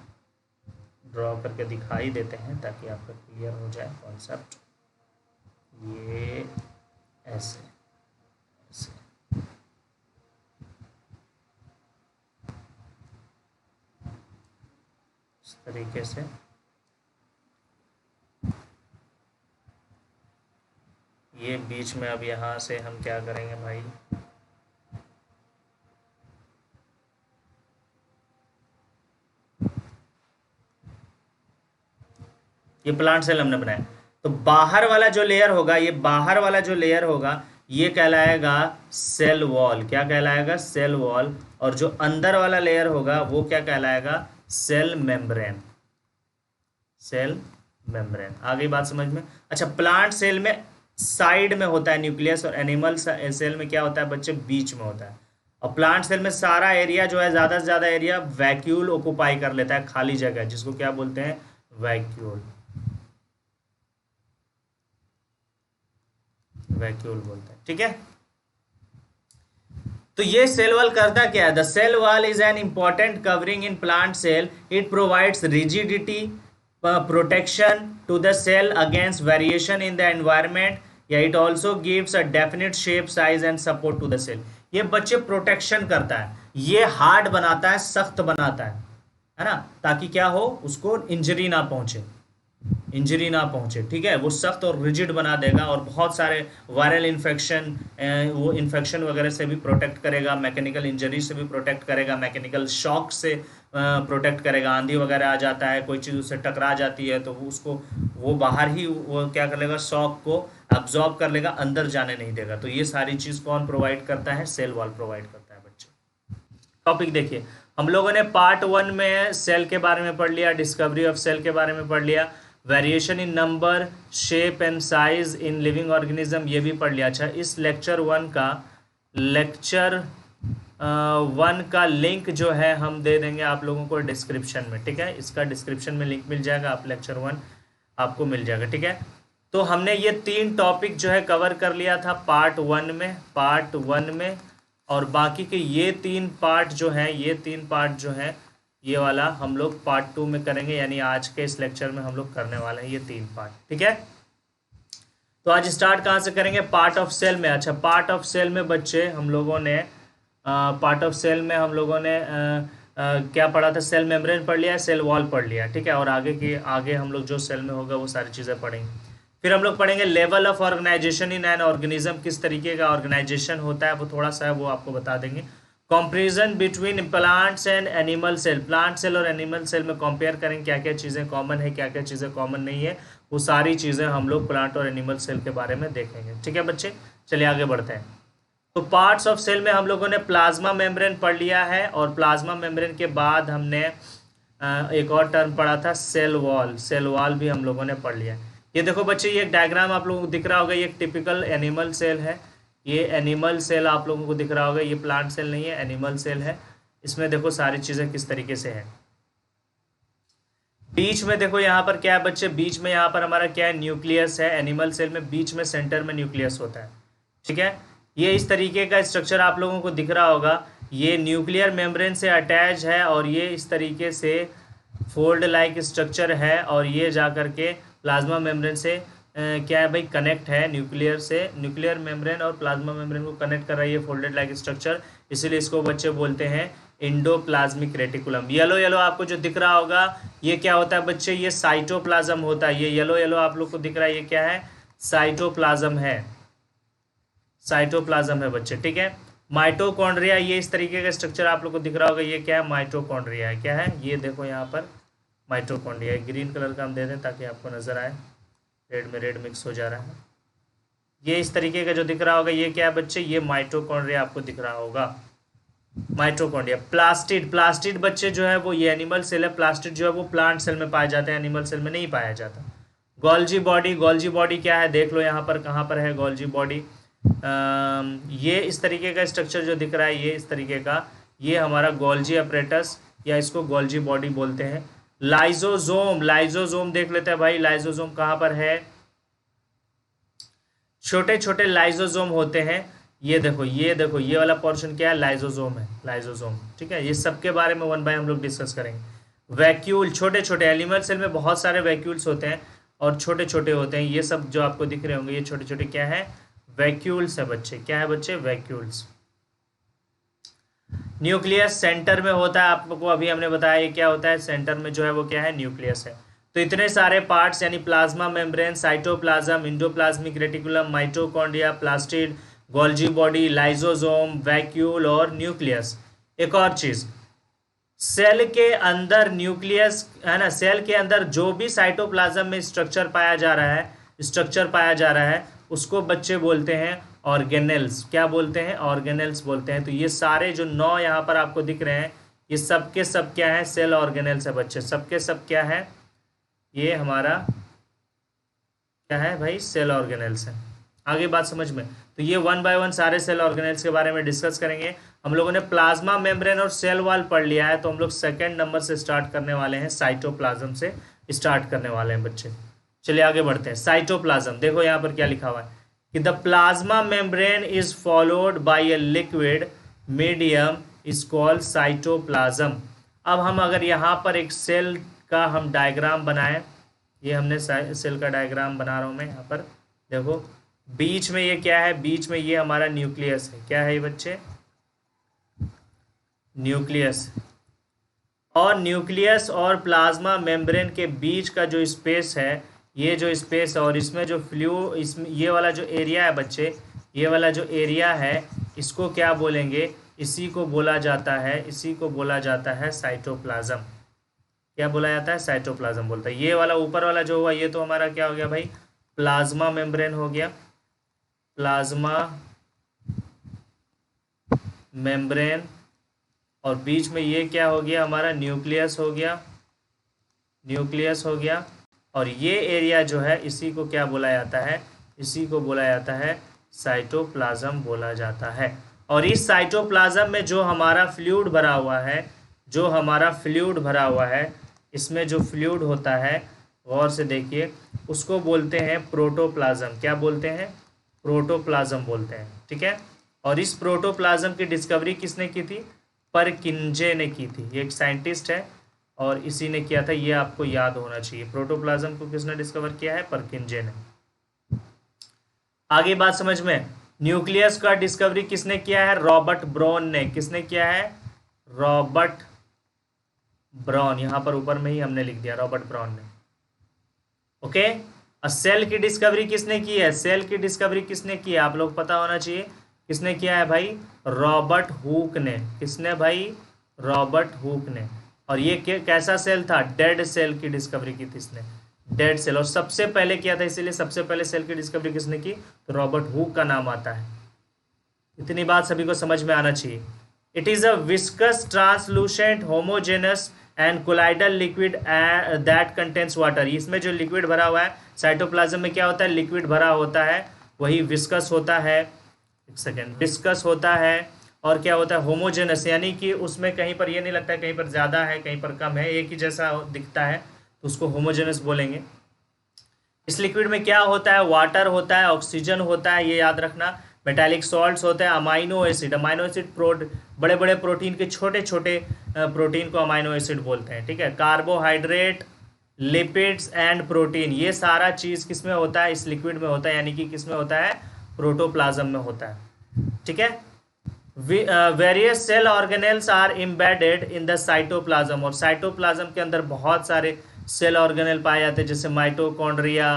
Speaker 1: ड्रॉ करके दिखाई देते हैं ताकि आपका क्लियर हो जाए कॉन्सेप्ट। ये ऐसे ऐसे इस तरीके से ये बीच में। अब यहाँ से हम क्या करेंगे भाई, ये प्लांट सेल हमने बनाया। तो बाहर वाला जो लेयर होगा, ये बाहर वाला जो लेयर होगा ये कहलाएगा सेल वॉल। क्या कहलाएगा? Cell wall. और जो अंदर वाला लेयर होगा वो क्या कहलाएगा? Cell membrane. Cell membrane. आ गई बात समझ में? अच्छा, प्लांट सेल में साइड में होता है न्यूक्लियस, और एनिमल सेल में क्या होता है बच्चे? बीच में होता है। और प्लांट सेल में सारा एरिया जो है, ज़्यादा से ज़्यादा एरिया वैक्यूल ऑक्यूपाई कर लेता है, खाली जगह, जिसको क्या बोलते हैं? वैक्यूल। वैक्यूल बोलते हैं। ठीक है, तो ये सेल वॉल करता क्या है? The cell wall is an important covering in plant cell. It provides rigidity, protection to the cell against variation in the environment. या it also gives a definite shape, size and support to the cell. ये बच्चे protection करता है, ये hard बनाता है, सख्त बनाता है ना, ताकि क्या हो, उसको इंजरी ना पहुंचे, इंजरी ना पहुंचे. ठीक है, वो सख्त और रिजिड बना देगा और बहुत सारे वायरल इन्फेक्शन, वो इन्फेक्शन वगैरह से भी प्रोटेक्ट करेगा, मैकेनिकल इंजरी से भी प्रोटेक्ट करेगा, मैकेनिकल शॉक से प्रोटेक्ट करेगा. आंधी वगैरह आ जाता है, कोई चीज़ उससे टकरा जाती है तो उसको वो बाहर ही वो क्या कर लेगा, शॉक को अब्जॉर्ब कर लेगा, अंदर जाने नहीं देगा. तो ये सारी चीज़ कौन प्रोवाइड करता है? सेल वॉल प्रोवाइड करता है बच्चे. टॉपिक देखिए, हम लोगों ने पार्ट 1 में सेल के बारे में पढ़ लिया, डिस्कवरी ऑफ सेल के बारे में पढ़ लिया, variation in number, shape and size in living organism ये भी पढ़ लिया. अच्छा, इस लेक्चर 1 का लिंक जो है हम दे देंगे आप लोगों को डिस्क्रिप्शन में. ठीक है, इसका डिस्क्रिप्शन में लिंक मिल जाएगा, आप लेक्चर 1 आपको मिल जाएगा. ठीक है, तो हमने ये 3 टॉपिक जो है कवर कर लिया था पार्ट 1 में, और बाकी के ये 3 पार्ट जो हैं, ये वाला हम लोग पार्ट 2 में करेंगे, यानी आज के इस लेक्चर में हम लोग करने वाले हैं ये 3 पार्ट. ठीक है, तो आज स्टार्ट कहाँ से करेंगे? पार्ट ऑफ सेल में. अच्छा, पार्ट ऑफ सेल में बच्चे हम लोगों ने क्या पढ़ा था? सेल मेम्ब्रेन पढ़ लिया, सेल वॉल पढ़ लिया. ठीक है, और आगे हम लोग जो सेल में होगा वो सारी चीज़ें पढ़ेंगे. फिर हम लोग पढ़ेंगे level of organisation in an organism, किस तरीके का ऑर्गेनाइजेशन होता है वो थोड़ा सा है वो आपको बता देंगे. Comparison between plants and animal cell, plant cell और एनिमल सेल में कंपेयर करेंगे, क्या क्या चीज़ें कॉमन है, क्या क्या चीज़ें कॉमन नहीं है, वो सारी चीज़ें हम लोग प्लांट और एनिमल सेल के बारे में देखेंगे. ठीक है बच्चे, चलिए आगे बढ़ते हैं. तो पार्ट्स ऑफ सेल में हम लोगों ने प्लाज्मा मेम्ब्रेन पढ़ लिया है, और प्लाज्मा मेम्ब्रेन के बाद हमने एक और टर्म पढ़ा था सेल वॉल. सेल वॉल भी हम लोगों ने पढ़ लिया. ये देखो बच्चे, ये एक डायग्राम आप लोगों को दिख रहा होगा, ये एक टिपिकल एनिमल सेल है. ये एनिमल सेल आप लोगों को दिख रहा होगा, ये प्लांट सेल नहीं है, एनिमल सेल है. इसमें देखो सारी चीज़ें किस तरीके से है. बीच में देखो यहाँ पर क्या है बच्चे, बीच में यहाँ पर हमारा क्या है, न्यूक्लियस है. एनिमल सेल में बीच में सेंटर में न्यूक्लियस होता है. ठीक है, ये इस तरीके का स्ट्रक्चर आप लोगों को दिख रहा होगा. ये न्यूक्लियर मेम्ब्रेन से अटैच है और ये इस तरीके से फोल्ड लाइक स्ट्रक्चर है, और ये जा करके प्लाज्मा मेम्ब्रेन से क्या है भाई, कनेक्ट है न्यूक्लियर से. न्यूक्लियर मेम्ब्रेन और प्लाज्मा मेम्ब्रेन को कनेक्ट कर रहा है ये फोल्डेड लाइक स्ट्रक्चर, इसीलिए इसको बच्चे बोलते हैं इंडोप्लाज्मिक रेटिकुलम. येलो आपको जो दिख रहा होगा ये क्या होता है बच्चे, ये साइटोप्लाज्म होता है. ये येलो आप लोग को दिख रहा है, ये क्या है, साइटोप्लाज्म है. साइटोप्लाज्म है बच्चे. ठीक है, माइटोकॉन्ड्रिया, ये इस तरीके का स्ट्रक्चर आप लोग को दिख रहा होगा, ये क्या है, माइटोकॉन्ड्रिया है. क्या है ये, देखो यहाँ पर माइटोकॉन्ड्रिया, ग्रीन कलर का हम दे दें ताकि आपको नजर आए, रेड में रेड मिक्स हो जा रहा है. ये इस तरीके का जो दिख रहा होगा ये क्या है बच्चे, ये माइटोकॉन्ड्रिया आपको दिख रहा होगा, माइटोकॉन्ड्रिया. प्लास्टिड बच्चे जो है वो ये एनिमल सेल है. प्लास्टिड जो है वो प्लांट सेल में पाया जाता है, एनिमल सेल में नहीं पाया जाता. गोल्जी बॉडी क्या है, देख लो यहाँ पर कहाँ पर है गोल्जी बॉडी. ये इस तरीके का स्ट्रक्चर जो दिख रहा है, ये इस तरीके का, ये हमारा गोल्जी अपरेटस या इसको गोल्जी बॉडी बोलते हैं. लाइजोजोम देख लेते हैं भाई, लाइजोजोम कहाँ पर है, छोटे छोटे लाइजोजोम होते हैं. ये देखो ये वाला पोर्शन क्या है, लाइजोजोम है, लाइजोजोम. ठीक है, ये सबके बारे में 1 बाय हम लोग डिस्कस करेंगे. वैक्यूल, छोटे छोटे, एनिमल सेल में बहुत सारे वैक्यूल्स होते हैं और छोटे छोटे होते हैं. ये सब जो आपको दिख रहे होंगे ये छोटे छोटे क्या है, वैक्यूल्स है बच्चे. क्या है बच्चे, वैक्यूल्स. न्यूक्लियस सेंटर में होता है, आपको अभी हमने बताया ये क्या होता है, सेंटर में जो है वो क्या है, न्यूक्लियस है. तो इतने सारे पार्ट्स यानी plasma membrane, cytoplasm, endoplasmic reticulum, mitochondria, plastid, Golgi body, lysosome, vacuole और न्यूक्लियस. एक और चीज, सेल के अंदर न्यूक्लियस है ना, सेल के अंदर जो भी साइटोप्लाज्म में स्ट्रक्चर पाया जा रहा है उसको बच्चे बोलते हैं ऑर्गेनेल्स. क्या बोलते हैं, ऑर्गेनेल्स बोलते हैं. तो ये सारे जो 9 यहाँ पर आपको दिख रहे हैं ये सब के सब क्या है, सेल ऑर्गेनेल्स है बच्चे. सबके सब क्या है, ये हमारा क्या है भाई, सेल ऑर्गेनेल्स है. आगे बात समझ में. तो ये 1 बाय 1 सारे सेल ऑर्गेनेल्स के बारे में डिस्कस करेंगे. हम लोगों ने प्लाज्मा मेम्ब्रेन और सेल वॉल पढ़ लिया है, तो हम लोग सेकेंड नंबर से स्टार्ट करने वाले हैं, साइटोप्लाज्म से स्टार्ट करने वाले हैं बच्चे. चलिए आगे बढ़ते हैं. साइटोप्लाज्म देखो यहाँ पर क्या लिखा हुआ है कि the plasma membrane is followed by a liquid medium is called cytoplasm. अब हम अगर यहाँ पर एक सेल का हम डायग्राम बनाएं, ये हमने सेल का डायग्राम बना रहा हूँ मैं यहाँ पर, देखो बीच में ये क्या है, बीच में ये हमारा न्यूक्लियस है। क्या है ये बच्चे? न्यूक्लियस। और न्यूक्लियस और प्लाज्मा मेम्ब्रेन के बीच का जो स्पेस है, ये जो स्पेस है, और इसमें जो इसमें ये वाला जो एरिया है बच्चे, ये वाला जो एरिया है, इसको क्या बोलेंगे? इसी को बोला जाता है, इसी को बोला जाता है साइटोप्लाज्म। क्या बोला जाता है? साइटोप्लाज्म बोलता है। ये वाला ऊपर वाला जो हुआ, ये तो हमारा क्या हो गया भाई? प्लाज्मा मेम्ब्रेन हो गया, प्लाज्मा मेम्ब्रेन। और बीच में ये क्या हो गया? हमारा न्यूक्लियस हो गया, न्यूक्लियस हो गया। और ये एरिया जो है, इसी को क्या बोला जाता है? इसी को बोला जाता है साइटोप्लाज्म बोला जाता है। और इस साइटोप्लाज्म में जो हमारा फ्लूइड भरा हुआ है, जो हमारा फ्लूइड भरा हुआ है, इसमें जो फ्लूइड होता है, गौर से देखिए, उसको बोलते हैं प्रोटोप्लाज्म। क्या बोलते हैं? प्रोटोप्लाज्म बोलते हैं, ठीक है। और इस प्रोटोप्लाज्म की डिस्कवरी किसने की थी? परकिंजे ने की थी। ये एक साइंटिस्ट है और इसी ने किया था, ये आपको याद होना चाहिए। प्रोटोप्लाज्म को किसने डिस्कवर किया है? परकिंजे ने। आगे बात समझ में। न्यूक्लियस का डिस्कवरी किसने किया है? रॉबर्ट ब्राउन ने। किसने किया है? Robert brown. यहां पर ऊपर में ही हमने लिख दिया, रॉबर्ट ब्राउन ने। ओके। सेल की डिस्कवरी किसने की है? सेल की डिस्कवरी किसने की है? आप लोग पता होना चाहिए। किसने किया है भाई? रॉबर्ट हुक ने। किसने भाई? रॉबर्ट हुक ने। और ये कैसा सेल था? डेड सेल की डिस्कवरी की थी इसने, डेड सेल। और सबसे पहले किया था, इसीलिए सबसे पहले सेल की डिस्कवरी किसने की? तो रॉबर्ट हुक का नाम आता है। इतनी बात सभी को समझ में आना चाहिए। It is a viscous translucent homogeneous and colloidal liquid that contains water. इसमें जो लिक्विड भरा हुआ है, साइटोप्लाज्म में क्या होता है? लिक्विड भरा होता है, वही विस्कस होता है। एक सेकेंड, विस्कस होता है। और क्या होता है? होमोजेनस, यानी कि उसमें कहीं पर ये नहीं लगता है कहीं पर ज़्यादा है कहीं पर कम है, एक ही जैसा दिखता है, तो उसको होमोजेनस बोलेंगे। इस लिक्विड में क्या होता है? वाटर होता है, ऑक्सीजन होता है, ये याद रखना। मेटालिक सॉल्ट्स होते हैं, अमाइनो एसिड। अमाइनो एसिड बड़े बड़े प्रोटीन के छोटे छोटे प्रोटीन को अमाइनो एसिड बोलते हैं, ठीक है। कार्बोहाइड्रेट, लिपिड्स एंड प्रोटीन, ये सारा चीज़ किस में होता है? इस लिक्विड में होता है, यानी कि किस में होता है? प्रोटोप्लाज्म में होता है, ठीक है। Various cell organelles are embedded in the cytoplasm. और साइटोप्लाज्म के अंदर बहुत सारे सेल ऑर्गेनेल पाए जाते हैं, जैसे माइटोकॉन्ड्रिया,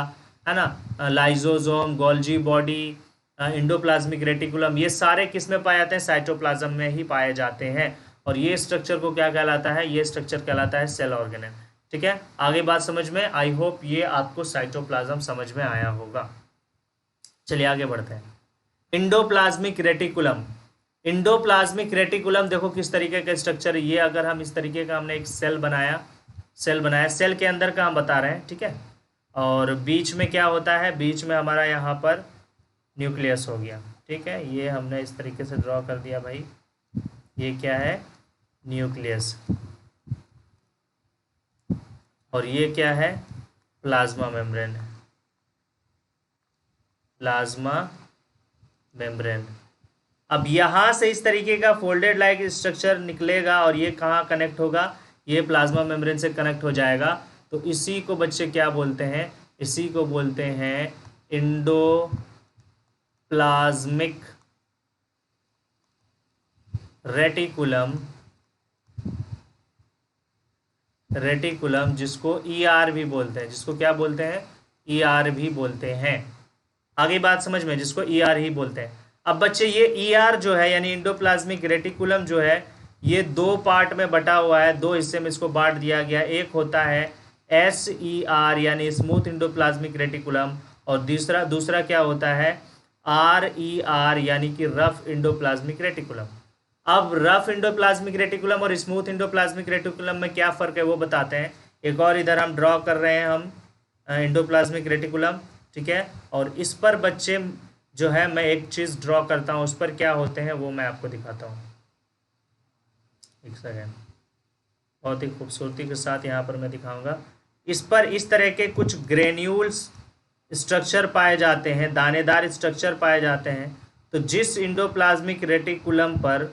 Speaker 1: है ना, lysosome, Golgi body, endoplasmic reticulum, ये सारे किस में पाए जाते हैं? साइटोप्लाज्म में ही पाए जाते हैं। और ये स्ट्रक्चर को क्या कहलाता है? ये स्ट्रक्चर कहलाता है सेल ऑर्गेनेल, ठीक है। आगे बात समझ में। आई होप ये आपको साइटोप्लाज्म समझ में आया होगा। चलिए आगे बढ़ते हैं। Endoplasmic reticulum. इंडोप्लाज्मिक रेटिकुलम देखो किस तरीके का स्ट्रक्चर है। ये अगर हम इस तरीके का हमने एक सेल बनाया, सेल के अंदर का हम बता रहे हैं, ठीक है। और बीच में क्या होता है? बीच में हमारा यहाँ पर न्यूक्लियस हो गया, ठीक है। ये हमने इस तरीके से ड्रॉ कर दिया भाई। ये क्या है? न्यूक्लियस। और ये क्या है? Plasma membrane. Plasma membrane. अब यहाँ से इस तरीके का फोल्डेड लाइक स्ट्रक्चर निकलेगा और ये कहाँ कनेक्ट होगा? ये प्लाज्मा मेम्ब्रेन से कनेक्ट हो जाएगा। तो इसी को बच्चे क्या बोलते हैं? इसी को बोलते हैं इंडोप्लाज्मिक रेटिकुलम। रेटिकुलम जिसको ईआर भी बोलते हैं, जिसको क्या बोलते हैं? ईआर भी बोलते हैं। आगे बात समझ में, जिसको ईआर ही बोलते हैं। अब बच्चे ये ईआर जो है, यानी इंडोप्लाज्मिक रेटिकुलम जो है, ये दो पार्ट में बटा हुआ है, दो हिस्से में इसको बांट दिया गया। एक होता है SER यानी स्मूथ इंडोप्लाज्मिक रेटिकुलम, और दूसरा क्या होता है? RER यानी कि रफ इंडोप्लाज्मिक रेटिकुलम। अब रफ इंडोप्लाज्मिक रेटिकुलम और स्मूथ इंडोप्लाज्मिक रेटिकुलम में क्या फ़र्क है वो बताते हैं। एक और इधर हम ड्रॉ कर रहे हैं हम इंडोप्लाज्मिक रेटिकुलम, ठीक है। और इस पर बच्चे जो है, मैं एक चीज़ ड्रॉ करता हूँ, उस पर क्या होते हैं वो मैं आपको दिखाता हूँ। एक सेकेंड, बहुत ही खूबसूरती के साथ यहाँ पर मैं दिखाऊंगा। इस पर इस तरह के कुछ ग्रेन्यूल्स स्ट्रक्चर पाए जाते हैं, दानेदार स्ट्रक्चर पाए जाते हैं। तो जिस इंडोप्लाज्मिक रेटिकुलम पर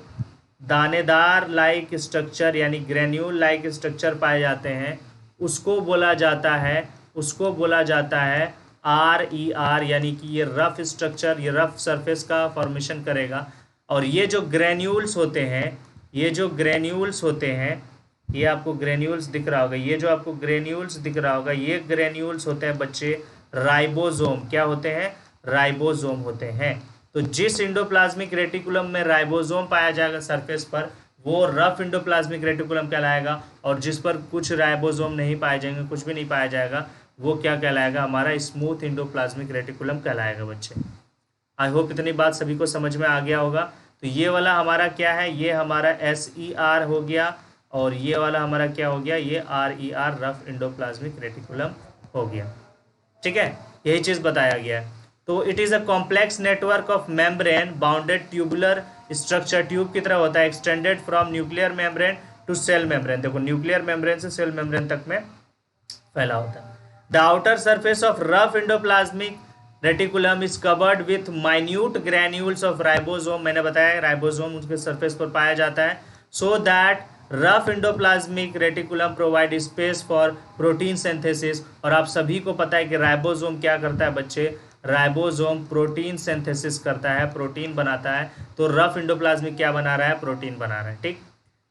Speaker 1: दानेदार लाइक स्ट्रक्चर यानी ग्रेन्यूल लाइक स्ट्रक्चर पाए जाते हैं, उसको बोला जाता है RER, यानी कि ये रफ स्ट्रक्चर, ये रफ सरफेस का फॉर्मेशन करेगा। और ये जो ग्रेन्यूल्स होते हैं, ये आपको ग्रेन्यूल्स दिख रहा होगा, ये जो आपको ग्रेन्यूल्स दिख रहा होगा, ये ग्रेन्यूल्स होते हैं बच्चे राइबोसोम। क्या होते हैं? राइबोसोम होते हैं। तो जिस इंडोप्लाज्मिक रेटिकुलम में राइबोसोम पाया जाएगा सरफेस पर, वो रफ इंडोप्लाज्मिक रेटिकुलम कहलाएगा। और जिस पर कुछ राइबोसोम नहीं पाए जाएंगे, कुछ भी नहीं पाया जाएगा, वो क्या कहलाएगा? हमारा स्मूथ इंडोप्लाज्मिक रेटिकुलम कहलाएगा बच्चे। आई होप इतनी बात सभी को समझ में आ गया होगा। तो ये वाला हमारा क्या है? ये हमारा SER हो गया, और ये वाला हमारा क्या हो गया? ये RER, रफ इंडोप्लाज्मिक रेटिकुलम हो गया। ठीक है, यही चीज़ बताया गया है। तो it is a complex network of membrane bounded tubular structure, tube की तरह होता है, extended from nuclear membrane to cell membrane. देखो, न्यूक्लियर मेम्ब्रेन से सेल मेम्ब्रेन तक में फैला होता है। The outer surface of rough endoplasmic reticulum is covered with minute granules of ribosome. मैंने बताया राइबोसोम उसके सरफेस पर पाया जाता है। So that rough endoplasmic reticulum provide space for protein synthesis. और आप सभी को पता है कि राइबोसोम क्या करता है बच्चे? राइबोसोम प्रोटीन सिंथेसिस करता है, प्रोटीन बनाता है। तो रफ इंडोप्लाज्मिक क्या बना रहा है? प्रोटीन बना रहा है। ठीक।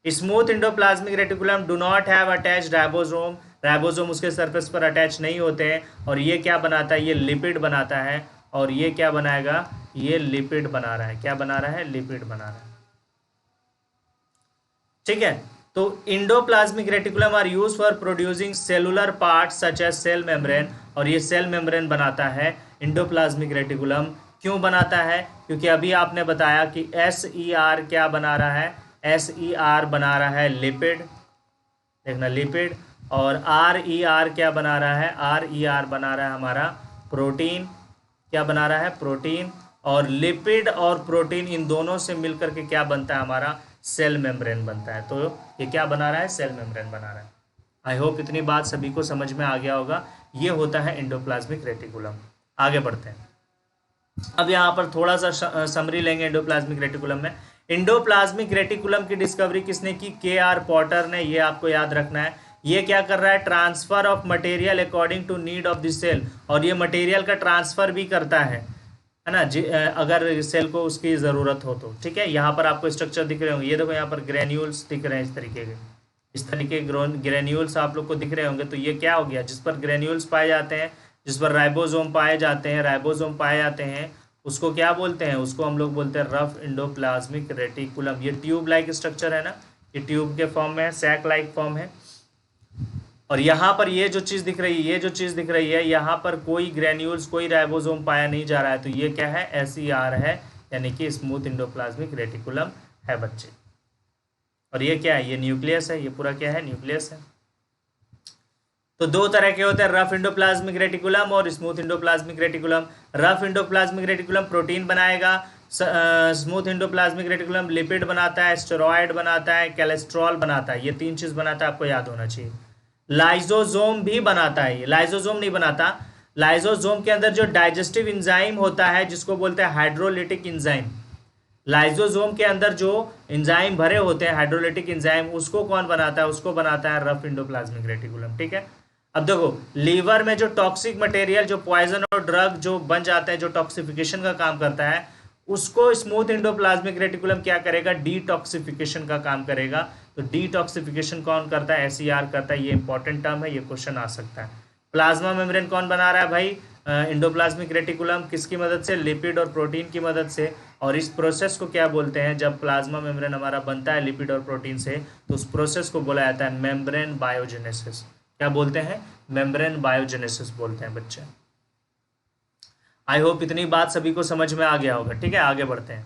Speaker 1: Smooth endoplasmic reticulum do not have attached ribosome, ribosome उसके सरफेस पर अटैच नहीं होते हैं। और ये क्या बनाता है? ये लिपिड बनाता है। और ये क्या बनाएगा? ये लिपिड बना रहा है। क्या बना रहा है? लिपिड बना रहा है। ठीक है। तो endoplasmic reticulum are use for producing cellular parts such as cell membrane. और ये सेल मेम्ब्रेन बनाता है इंडोप्लाज्मिक रेटिकुलम। क्यों बनाता है? क्योंकि अभी आपने बताया कि SER क्या बना रहा है? SER बना रहा है लिपिड, देखना लिपिड। और RER क्या बना रहा है? RER बना रहा है हमारा प्रोटीन। क्या बना रहा है? प्रोटीन। और लिपिड और प्रोटीन इन दोनों से मिलकर के क्या बनता है? हमारा सेल मेम्ब्रेन बनता है। तो ये क्या बना रहा है? सेल मेम्ब्रेन बना रहा है। आई होप इतनी बात सभी को समझ में आ गया होगा। ये होता है इंडोप्लाज्मिक रेटिकुलम। आगे बढ़ते हैं। अब यहाँ पर थोड़ा सा समरी लेंगे इंडोप्लाज्मिक रेटिकुलम में। इंडोप्लाज्मिक रेटिकुलम की डिस्कवरी किसने की? KR पॉटर ने। ये आपको याद रखना है। ये क्या कर रहा है? Transfer of material according to need of the cell. और ये मटेरियल का ट्रांसफर भी करता है ना, अगर सेल को उसकी ज़रूरत हो तो। ठीक है, यहाँ पर आपको स्ट्रक्चर दिख रहे होंगे। ये देखो, यहाँ पर ग्रेन्यूल्स दिख रहे हैं इस तरीके के ग्रेन्यूल्स आप लोग को दिख रहे होंगे। तो ये क्या हो गया? जिस पर ग्रेन्यूल्स पाए जाते हैं, जिस पर राइबोसोम पाए जाते हैं, उसको क्या बोलते हैं? उसको हम लोग बोलते हैं रफ इंडोप्लाज्मिक रेटिकुलम। ये ट्यूब लाइक स्ट्रक्चर है ना, ये ट्यूब के फॉर्म में है, सैक लाइक फॉर्म है। और यहाँ पर ये जो चीज़ दिख रही है, यहाँ पर कोई ग्रेन्यूल्स, कोई राइबोसोम पाया नहीं जा रहा है। तो ये क्या है? SER है, यानी कि स्मूथ इंडोप्लाज्मिक रेटिकुलम है बच्चे। और ये क्या है? ये न्यूक्लियस है। ये पूरा क्या है? न्यूक्लियस है। तो दो तरह के होते हैं, रफ इंडोप्लाज्मिक रेटिकुलम और smooth endoplasmic reticulum. Rough endoplasmic reticulum protein बनाएगा, स्मूथ इंडोप्लाज्मिक रेटिकुलम लिपिड बनाता है, स्टेरॉयड बनाता है, कोलेस्ट्रॉल बनाता है। ये तीन चीज़ बनाता है, आपको याद होना चाहिए। लाइजोसोम भी बनाता है। ये लाइजोसोम नहीं बनाता। लाइजोसोम के अंदर जो डाइजेस्टिव इंजाइम होता है, जिसको बोलते हैं हाइड्रोलिटिक इंजाइम, लाइजोसोम के अंदर जो इंजाइम भरे होते हैं हाइड्रोलिटिक इंजाइम, उसको कौन बनाता है? उसको बनाता है रफ इंडोप्लाज्मिक रेटिकुलम। ठीक है। अब देखो, लीवर में जो टॉक्सिक मटेरियल, जो पॉइजन और ड्रग जो बन जाते हैं, जो टॉक्सिफिकेशन का काम करता है, उसको स्मूथ इंडोप्लाज्मिक रेटिकुलम क्या करेगा? डिटॉक्सिफिकेशन का काम करेगा। तो डिटॉक्सिफिकेशन कौन करता है? SER करता है। ये इंपॉर्टेंट टर्म है, ये क्वेश्चन आ सकता है। प्लाज्मा मेम्ब्रेन कौन बना रहा है भाई? Endoplasmic reticulum. किसकी मदद से? लिपिड और प्रोटीन की मदद से। और इस प्रोसेस को क्या बोलते हैं? जब प्लाज्मा मेम्ब्रेन हमारा बनता है लिपिड और प्रोटीन से, तो उस प्रोसेस को बोला जाता है मेम्ब्रेन बायोजेनेसिस। क्या बोलते हैं? मेम्ब्रेन बायोजेनेसिस बोलते हैं बच्चे। आई होप इतनी बात सभी को समझ में आ गया होगा। ठीक है, आगे बढ़ते हैं।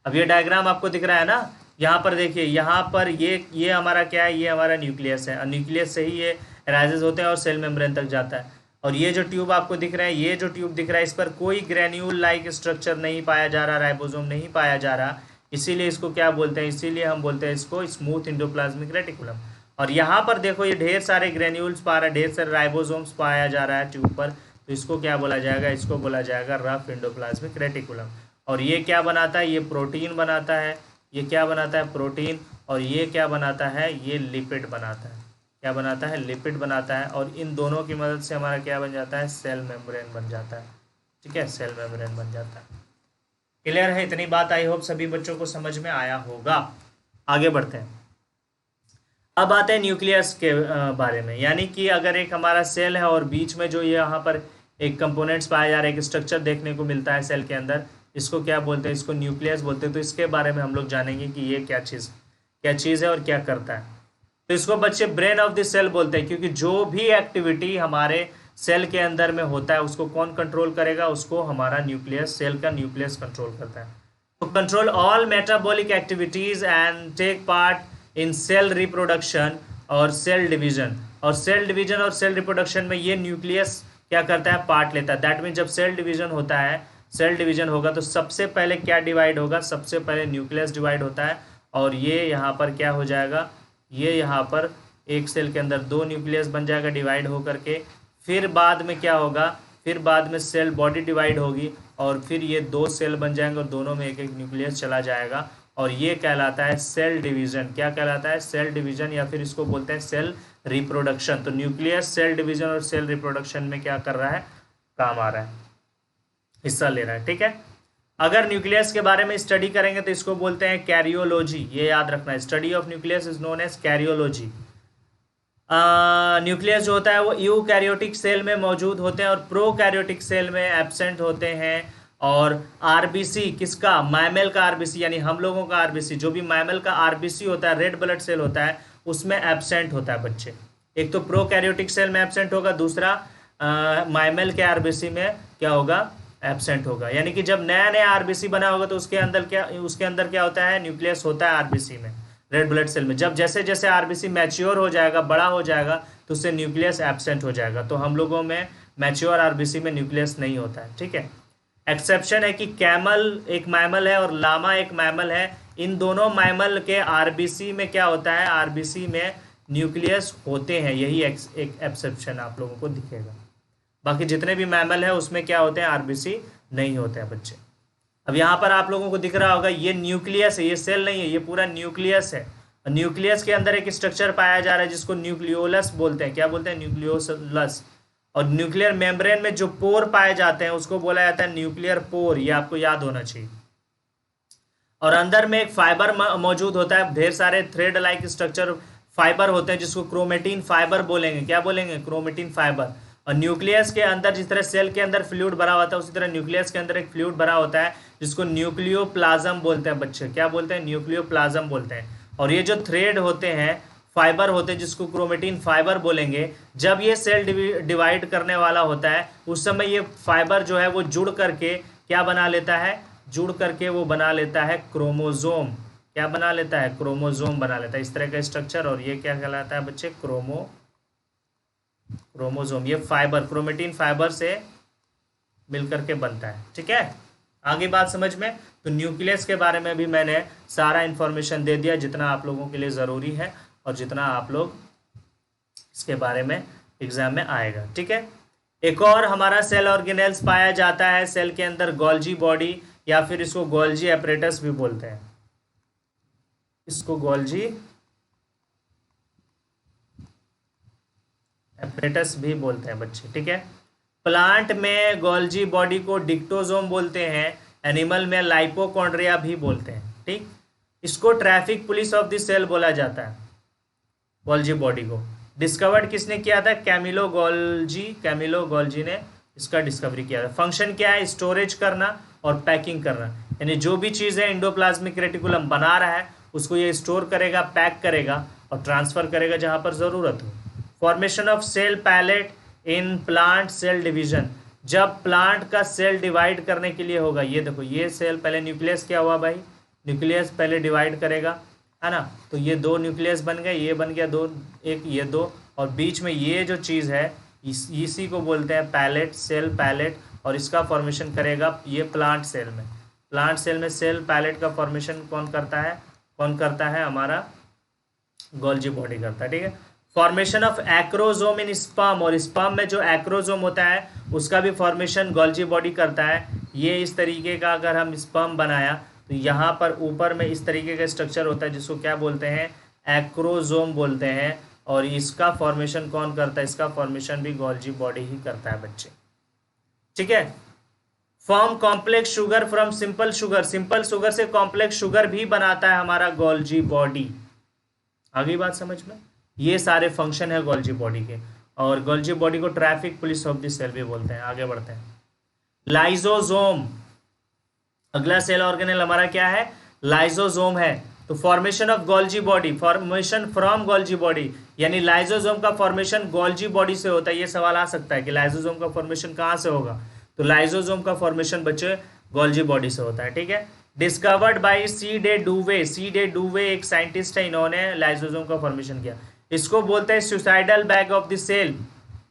Speaker 1: अब ये डायग्राम आपको दिख रहा है ना, यहाँ पर देखिए, यहाँ पर ये हमारा क्या है? ये हमारा न्यूक्लियस है। और न्यूक्लियस से ही ये राइजेस होते हैं और सेल मेम्ब्रेन तक जाता है। और ये जो ट्यूब आपको दिख रहा है, ये जो ट्यूब दिख रहा है, इस पर कोई ग्रेन्यूल लाइक स्ट्रक्चर नहीं पाया जा रहा, राइबोसोम नहीं पाया जा रहा। इसीलिए इसको क्या बोलते हैं? इसीलिए हम बोलते हैं इसको स्मूथ इंडोप्लाज्मिक रेटिकुलम। और यहाँ पर देखो, ये ढेर सारे ग्रेन्यूल्स पा रहा है, ढेर सारे राइबोसोम्स पाया जा रहा है ट्यूब पर। तो इसको क्या बोला जाएगा? इसको बोला जाएगा रफ इंडोप्लाज्मिक रेटिकुलम। और ये क्या बनाता है? ये प्रोटीन बनाता है। ये क्या बनाता है, प्रोटीन, और ये क्या बनाता है, ये लिपिड बनाता है। क्या बनाता है, लिपिड बनाता है, और इन दोनों की मदद से हमारा क्या बन जाता है, सेल मेम्ब्रेन बन जाता है। ठीक है, सेल मेम्ब्रेन बन जाता है। क्लियर है, इतनी बात आई होप सभी बच्चों को समझ में आया होगा। आगे बढ़ते हैं। अब आते हैं न्यूक्लियस के बारे में, यानी कि अगर एक हमारा सेल है और बीच में जो ये यहाँ पर एक कंपोनेंट्स पाया जा रहा है, एक स्ट्रक्चर देखने को मिलता है सेल के अंदर, इसको क्या बोलते हैं, इसको न्यूक्लियस बोलते हैं। तो इसके बारे में हम लोग जानेंगे कि ये क्या चीज़ है और क्या करता है। तो इसको बच्चे ब्रेन ऑफ द सेल बोलते हैं, क्योंकि जो भी एक्टिविटी हमारे सेल के अंदर में होता है उसको कौन कंट्रोल करेगा, उसको हमारा न्यूक्लियस, सेल का न्यूक्लियस कंट्रोल करता है। तो control all metabolic activities and take part in cell reproduction और सेल डिवीजन। और सेल डिवीजन और सेल रिप्रोडक्शन में ये न्यूक्लियस क्या करता है, पार्ट लेता है। दैट मीन जब सेल डिवीजन होता है, सेल डिवीजन होगा तो सबसे पहले क्या डिवाइड होगा, सबसे पहले न्यूक्लियस डिवाइड होता है। और ये यहाँ पर क्या हो जाएगा, ये यहाँ पर एक सेल के अंदर 2 न्यूक्लियस बन जाएगा डिवाइड हो करके। फिर बाद में क्या होगा, फिर बाद में सेल बॉडी डिवाइड होगी और फिर ये 2 सेल बन जाएंगे और दोनों में एक एक न्यूक्लियस चला जाएगा, और ये कहलाता है सेल डिवीजन। क्या कहलाता है, सेल डिवीजन, या फिर इसको बोलते हैं सेल रिप्रोडक्शन। तो न्यूक्लियस सेल डिवीजन और सेल रिप्रोडक्शन में क्या कर रहा है, काम आ रहा है, हिस्सा ले रहा है। ठीक है, अगर न्यूक्लियस के बारे में स्टडी करेंगे तो इसको बोलते हैं कैरियोलॉजी। ये याद रखना है, study of nucleus is known as karyology. Nucleus जो होता है वो यूकैरियोटिक सेल में मौजूद होते हैं और प्रोकैरियोटिक सेल में एब्सेंट होते हैं। और आरबीसी किसका, मैमल का आरबीसी, यानी हम लोगों का आरबीसी, जो भी मैमल का आरबीसी होता है, रेड ब्लड सेल होता है, उसमें एब्सेंट होता है बच्चे। एक तो प्रोकैरियोटिक सेल में एब्सेंट होगा, दूसरा मैमल के आरबीसी में क्या होगा, एब्सेंट होगा। यानी कि जब नया नया आरबीसी बना होगा तो उसके अंदर क्या होता है, न्यूक्लियस होता है आरबीसी में, रेड ब्लड सेल में। जब जैसे जैसे आरबीसी मैच्योर हो जाएगा, बड़ा हो जाएगा, तो उससे न्यूक्लियस एब्सेंट हो जाएगा। तो हम लोगों में मैच्योर आरबीसी में न्यूक्लियस नहीं होता है। ठीक है, एक्सेप्शन है कि कैमल एक मैमल है और लामा एक मैमल है। इन दोनों मैमल के आरबीसी में क्या होता है, आरबीसी में न्यूक्लियस होते हैं, यही एक एक्सेप्शन आप लोगों को दिखेगा। बाकी जितने भी मैमल है उसमें क्या होते हैं, आरबीसी नहीं होते हैं बच्चे। अब यहाँ पर आप लोगों को दिख रहा होगा ये न्यूक्लियस है, ये सेल नहीं है, ये पूरा न्यूक्लियस है। न्यूक्लियस के अंदर एक स्ट्रक्चर पाया जा रहा है जिसको न्यूक्लियोलस बोलते हैं। क्या बोलते हैं, न्यूक्लियोलस। और न्यूक्लियर मेम्ब्रेन में जो पोर पाए जाते हैं उसको बोला जाता है न्यूक्लियर पोर, ये आपको याद होना चाहिए। और अंदर में एक फाइबर मौजूद होता है, ढेर सारे थ्रेड लाइक स्ट्रक्चर फाइबर होते हैं जिसको क्रोमेटिन फाइबर बोलेंगे। क्या बोलेंगे, क्रोमेटिन फाइबर। और न्यूक्लियस के अंदर जिस तरह सेल के अंदर फ्लूइड भरा होता है उसी तरह न्यूक्लियस के अंदर एक फ्लूइड भरा होता है जिसको न्यूक्लियोप्लाज्म बोलते हैं बच्चे। क्या बोलते हैं, न्यूक्लियोप्लाज्म बोलते हैं। और ये जो थ्रेड होते हैं, फाइबर होते हैं जिसको क्रोमेटिन फाइबर बोलेंगे, जब ये सेल डिवाइड करने वाला होता है उस समय ये फाइबर जो है वो जुड़ करके क्या बना लेता है, जुड़ करके वो बना लेता है क्रोमोजोम। क्या बना लेता है, क्रोमोजोम बना लेता है, इस तरह का स्ट्रक्चर। और ये क्या कहलाता है बच्चे, क्रोमोजोम। ये फाइबर क्रोमेटिन फाइबर से मिलकर के बनता है। ठीक है, आगे बात समझ में। तो न्यूक्लियस के बारे में भी मैंने सारा इन्फॉर्मेशन दे दिया जितना आप लोगों के लिए ज़रूरी है और जितना आप लोग इसके बारे में एग्जाम में आएगा। ठीक है, एक और हमारा सेल ऑर्गेनेल्स पाया जाता है सेल के अंदर, गोल्जी बॉडी, या फिर इसको गोल्जी एपरेटस भी बोलते हैं। इसको गोल्जी एपरेटस भी बोलते हैं बच्चे। ठीक है, प्लांट में गोल्जी बॉडी को डिक्टोजोम बोलते हैं, एनिमल में लाइपोकॉन्ड्रिया भी बोलते हैं। ठीक, इसको traffic police of the cell बोला जाता है, गोल्जी बॉडी को। डिस्कवर्ड किसने किया था, कैमिलो गोल्जी ने इसका डिस्कवरी किया था। फंक्शन क्या है, स्टोरेज करना और पैकिंग करना। यानी जो भी चीज़ है एंडोप्लाज्मिक रेटिकुलम बना रहा है उसको ये स्टोर करेगा, पैक करेगा और ट्रांसफ़र करेगा जहाँ पर ज़रूरत हो। Formation of cell plate in plant cell division, जब प्लांट का सेल डिवाइड करने के लिए होगा, ये देखो ये सेल पहले न्यूक्लियस क्या हुआ भाई, न्यूक्लियस पहले डिवाइड करेगा, है ना। तो ये 2 न्यूक्लियस बन गए, ये बन गया 2, एक ये 2, और बीच में ये जो चीज़ है इसी को बोलते हैं पैलेट, सेल पैलेट। और इसका फॉर्मेशन करेगा ये प्लांट सेल में। प्लांट सेल में सेल पैलेट का फॉर्मेशन कौन करता है, हमारा गोल्जी बॉडी करता है। ठीक है, formation of acrosome in sperm, और स्पर्म में जो एक्रोजोम होता है उसका भी फॉर्मेशन गोल्जी बॉडी करता है। ये इस तरीके का अगर हम स्पर्म बनाया तो यहाँ पर ऊपर में इस तरीके का स्ट्रक्चर होता है जिसको क्या बोलते हैं, एक्रोजोम बोलते हैं। और इसका फॉर्मेशन कौन करता है, इसका फॉर्मेशन भी गोल्जी बॉडी ही करता है बच्चे, ठीक है। Form complex sugar from simple sugar, simple sugar से कॉम्प्लेक्स शुगर भी बनाता है हमारा गोल्जी बॉडी। आगे बात समझ में, ये सारे फंक्शन है गोल्जी बॉडी के। और गोल्जी बॉडी को traffic police of the cell भी बोलते हैं। आगे बढ़ते हैं, लाइजोसोम, अगला सेल ऑर्गेनेल हमारा क्या है, लाइजोसोम है। तो formation of Golgi body, formation from Golgi body, यानी लाइजोसोम का फॉर्मेशन गोल्जी बॉडी से होता है। ये सवाल आ सकता है कि लाइजोसोम का फॉर्मेशन कहाँ से होगा, तो लाइजोसोम का फॉर्मेशन बच्चे गोल्जी बॉडी से होता है, ठीक है। Discovered by C de Duve, C de Duve एक साइंटिस्ट है, इन्होंने लाइजोसोम का फॉर्मेशन किया। इसको बोलते हैं suicidal bag of the cell,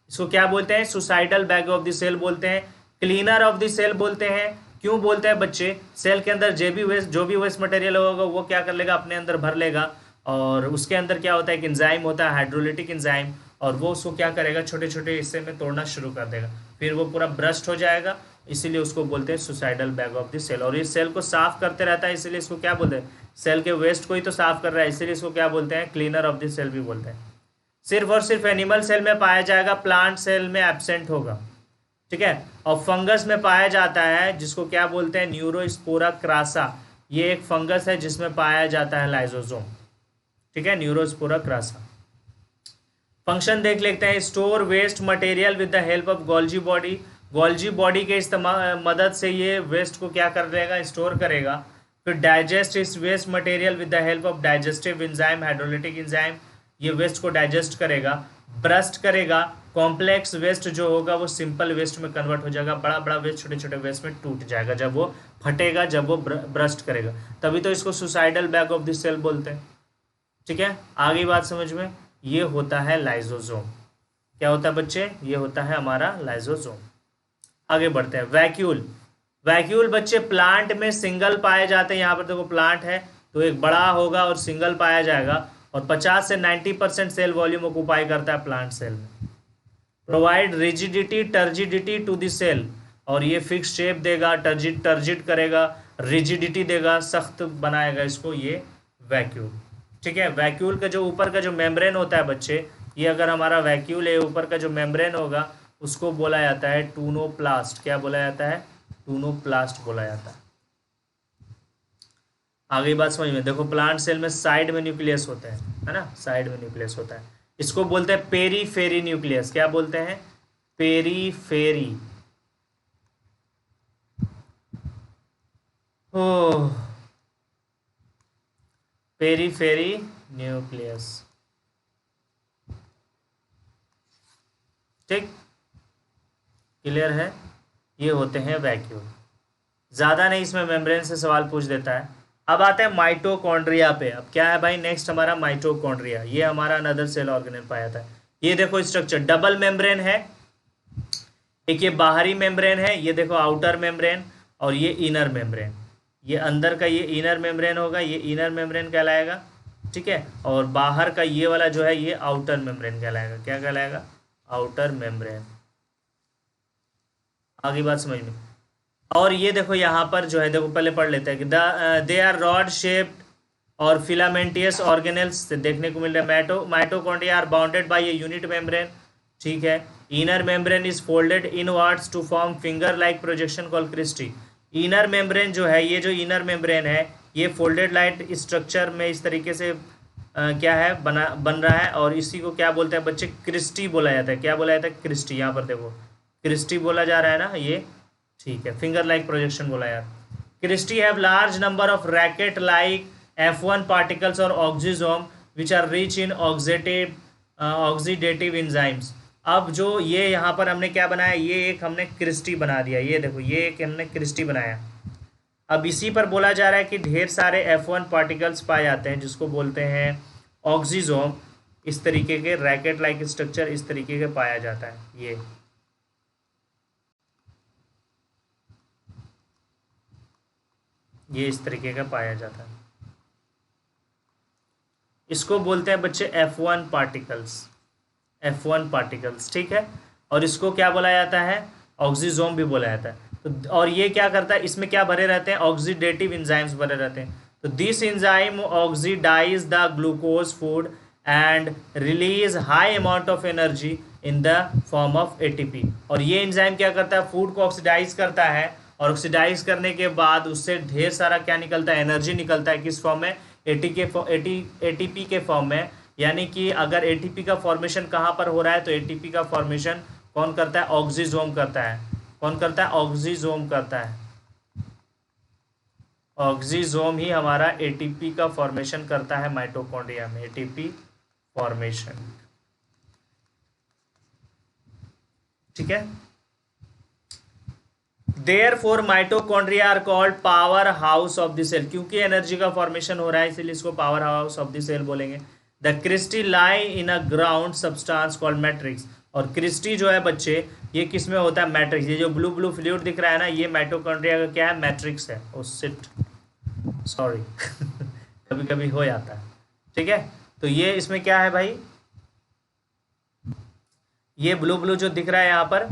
Speaker 1: इसको क्या बोलते हैं, suicidal bag of the cell बोलते हैं, क्लीनर ऑफ द सेल बोलते हैं। क्यों बोलते हैं बच्चे, सेल के अंदर जो भी वेस्ट मटेरियल होगा वो क्या कर लेगा, अपने अंदर भर लेगा। और उसके अंदर क्या होता है, एक एंजाइम होता है, हाइड्रोलिटिक एंजाइम, और वो उसको क्या करेगा, छोटे छोटे हिस्से में तोड़ना शुरू कर देगा, फिर वो पूरा ब्रस्ट हो जाएगा। इसीलिए उसको बोलते हैं suicidal bag of the cell. और ये सेल को साफ करते रहता है, इसीलिए इसको क्या बोलते हैं, सेल के वेस्ट को ही तो साफ कर रहा है, इसीलिए इसको क्या बोलते हैं, क्लीनर ऑफ द सेल भी बोलते हैं। सिर्फ और सिर्फ एनिमल सेल में पाया जाएगा, प्लांट सेल में एब्सेंट होगा, ठीक है। और फंगस में पाया जाता है, जिसको क्या बोलते हैं, न्यूरोस्पोरा क्रासा, ये एक फंगस है जिसमें पाया जाता है लाइजोसोम, ठीक है, न्यूरोस्पोरा क्रासा। फंक्शन देख लेते हैं, store waste material with the help of Golgi body, Golgi body के इस्तेमाल मदद से ये वेस्ट को क्या कर देगा, स्टोर करेगा। फिर डाइजेस्ट इस waste material with the help of digestive enzyme, hydrolytic enzyme, ये वेस्ट को डाइजेस्ट करेगा, ब्रस्ट करेगा। कॉम्प्लेक्स वेस्ट जो होगा वो सिंपल वेस्ट में कन्वर्ट हो जाएगा, बड़ा बड़ा वेस्ट छोटे छोटे वेस्ट में टूट जाएगा जब वो फटेगा, जब वो ब्रस्ट करेगा, तभी तो इसको suicidal bag of the cell बोलते हैं, ठीक है। आगे बात समझ में, ये होता है लाइजोसोम। क्या होता है बच्चे, ये होता है हमारा लाइजोसोम। आगे बढ़ते हैं, वैक्यूल, वैक्यूल बच्चे प्लांट में सिंगल पाए जाते हैं। यहाँ पर देखो प्लांट है तो एक बड़ा होगा और सिंगल पाया जाएगा, और 50 से 90% सेल वॉल्यूम ऑक्युपाई करता है प्लांट सेल में। Provide rigidity turgidity to the cell, और ये फिक्स शेप देगा, टर्जिड करेगा, रिजिडिटी देगा, सख्त बनाएगा इसको, ये वैक्यूल, ठीक है। वैक्यूल का जो ऊपर का जो मेम्ब्रेन होता है बच्चे, ये अगर हमारा वैक्यूल है, ऊपर का जो मेम्ब्रेन होगा उसको बोला जाता है टूनोप्लास्ट। क्या बोला जाता है, टूनोप्लास्ट बोला जाता है। आगे बात समझ में, देखो प्लांट सेल में साइड में न्यूक्लियस होता है ना, साइड में न्यूक्लियस होता है, इसको बोलते हैं पेरीफेरी न्यूक्लियस। क्या बोलते हैं, पेरीफेरी। ओह, पेरीफेरी न्यूक्लियस, ठीक, क्लियर है। ये होते हैं वैक्यूल। ज़्यादा नहीं, इसमें मेम्ब्रेन से सवाल पूछ देता है। अब आते हैं माइटोकॉन्ड्रिया पे। अब क्या है भाई, नेक्स्ट हमारा माइटोकॉन्ड्रिया, ये हमारा अनदर सेल ऑर्गेनेल पाया था। ये देखो स्ट्रक्चर, डबल मेम्ब्रेन है, एक ये बाहरी मेम्ब्रेन है, ये देखो आउटर मेम्ब्रेन, और ये इनर मेम्ब्रेन, ये अंदर का ये इनर मेम्ब्रेन होगा, ये इनर मेम्ब्रेन कहलाएगा, ठीक है। और बाहर का ये वाला जो है ये आउटर मेम्ब्रेन कहलाएगा। क्या कहलाएगा, आउटर मेम्ब्रेन। आगे बात समझ में। और ये देखो यहाँ पर जो है, देखो पहले पढ़ लेते हैं कि दे आर रॉड शेप्ड और फिलामेंटियस ऑर्गेनेल्स देखने को मिल रहा है। Mitochondria are bounded by a unit membrane, ठीक है। Inner membrane is folded inwards to form finger like projection called cristae. Inner membrane जो है, ये जो इनर मेम्ब्रेन है ये फोल्डेड लाइट स्ट्रक्चर में इस तरीके से क्या है बन रहा है, और इसी को क्या बोलते हैं बच्चे, क्रिस्टी बोला जाता है। क्या बोला जाता है, क्रिस्टी। यहाँ पर देखो क्रिस्टी बोला जा रहा है ना, ये ठीक है, फिंगर लाइक प्रोजेक्शन बोला यार। Cristae have large number of racket like F1 particles और oxysome which are rich in oxidative enzymes. अब जो ये यहाँ पर हमने क्या बनाया, ये एक हमने क्रिस्टी बना दिया, ये देखो ये एक हमने क्रिस्टी बनाया। अब इसी पर बोला जा रहा है कि ढेर सारे F1 पार्टिकल्स पाए जाते हैं जिसको बोलते हैं ऑक्सीजोम। इस तरीके के रैकेट लाइक स्ट्रक्चर इस तरीके के पाया जाता है, ये इस तरीके का पाया जाता है। इसको बोलते हैं बच्चे F1 पार्टिकल्स, F1 पार्टिकल्स, ठीक है। और इसको क्या बोला जाता है, ऑक्सीजोम भी बोला जाता है। तो और ये क्या करता है, इसमें क्या भरे रहते हैं, ऑक्सीडेटिव एंजाइम्स भरे रहते हैं। तो this enzyme oxidise the glucose food and release high amount of energy in the form of ATP. और ये एंजाइम क्या करता है, फूड को ऑक्सीडाइज करता है, और ऑक्सीडाइज करने के बाद उससे ढेर सारा क्या निकलता है, एनर्जी निकलता है। किस फॉर्म में, एटीपी के फॉर्म में। यानी कि अगर एटीपी का फॉर्मेशन कहाँ पर हो रहा है, तो एटीपी का फॉर्मेशन कौन करता है, ऑक्सीजोम करता है। कौन करता है, ऑक्सीजोम करता है। ऑक्सीजोम ही हमारा एटीपी का फॉर्मेशन करता है माइटोकॉन्ड्रिया में, एटीपी फॉर्मेशन। ठीक है। Therefore mitochondria are called power house of the cell. क्योंकि एनर्जी का फॉर्मेशन हो रहा है इसलिए इसको power house of the cell बोलेंगे। The cristae lie in a ground substance called matrix. और क्रिस्टी जो है बच्चे, ये किस में होता है, मैट्रिक्स। ये जो ब्लू ब्लू फ्लूइड दिख रहा है ना, ये माइटोकॉन्ड्रिया का क्या है, मैट्रिक्स है। ओ शिट, सॉरी कभी कभी हो जाता है। ठीक है, तो ये इसमें क्या है भाई, ये ब्लू ब्लू जो दिख रहा है यहाँ पर,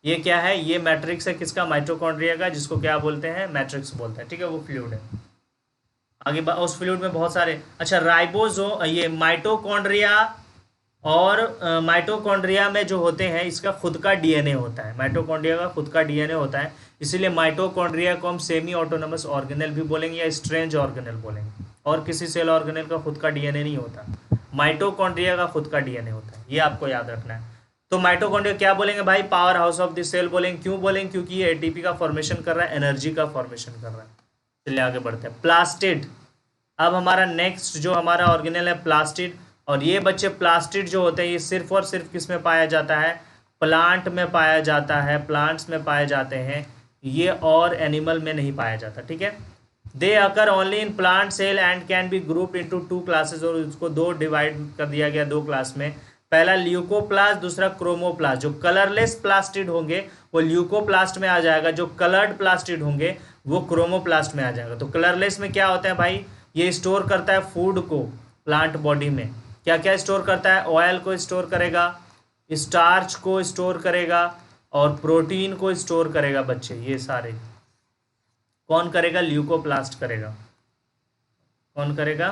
Speaker 1: ये क्या है, ये मैट्रिक्स है किसका, माइटोकॉन्ड्रिया का, जिसको क्या बोलते हैं, मैट्रिक्स बोलते हैं। ठीक है, वो फ्लूइड है। आगे उस फ्लूइड में बहुत सारे, अच्छा राइबोसोम, ये माइटोकॉन्ड्रिया और माइटोकॉन्ड्रिया में जो होते हैं, इसका खुद का डीएनए होता है। माइटोकॉन्ड्रिया का खुद का डीएनए होता है, इसीलिए माइटोकॉन्ड्रिया को हम सेमी ऑटोनोमस ऑर्गेनेल भी बोलेंगे या स्ट्रेंज ऑर्गेनेल बोलेंगे। और किसी सेल ऑर्गेनेल का खुद का डीएनए नहीं होता, माइटोकॉन्ड्रिया का खुद का डीएनए होता है, ये आपको याद रखना है। तो माइटोकॉन्ड्रिया क्या बोलेंगे भाई, power house of the cell बोलेंगे। क्यों बोलेंगे, क्योंकि ये एटीपी का फॉर्मेशन कर रहा है, एनर्जी का फॉर्मेशन कर रहा है। चलिए आगे बढ़ते हैं। प्लास्टिड, अब हमारा नेक्स्ट जो हमारा ऑर्गेनेल है प्लास्टिड। और ये बच्चे प्लास्टिड जो होते हैं, ये सिर्फ और सिर्फ किस में पाया जाता है, प्लांट में पाया जाता है, प्लांट्स में पाए जाते हैं ये, और एनिमल में नहीं पाया जाता। ठीक है, they occur only in plant cell and can be group into 2 classes. और उसको दो डिवाइड कर दिया गया, 2 क्लास में। पहला ल्यूकोप्लास्ट, दूसरा क्रोमोप्लास्ट। जो कलरलेस प्लास्टिड होंगे वो ल्यूकोप्लास्ट में आ जाएगा, जो कलर्ड प्लास्टिड होंगे वो क्रोमोप्लास्ट में आ जाएगा। तो कलरलेस में क्या होता है भाई, ये स्टोर करता है फूड को प्लांट बॉडी में। क्या क्या स्टोर करता है, ऑयल को स्टोर करेगा, स्टार्च को स्टोर करेगा, और प्रोटीन को स्टोर करेगा बच्चे। ये सारे कौन करेगा, ल्यूकोप्लास्ट करेगा। कौन करेगा,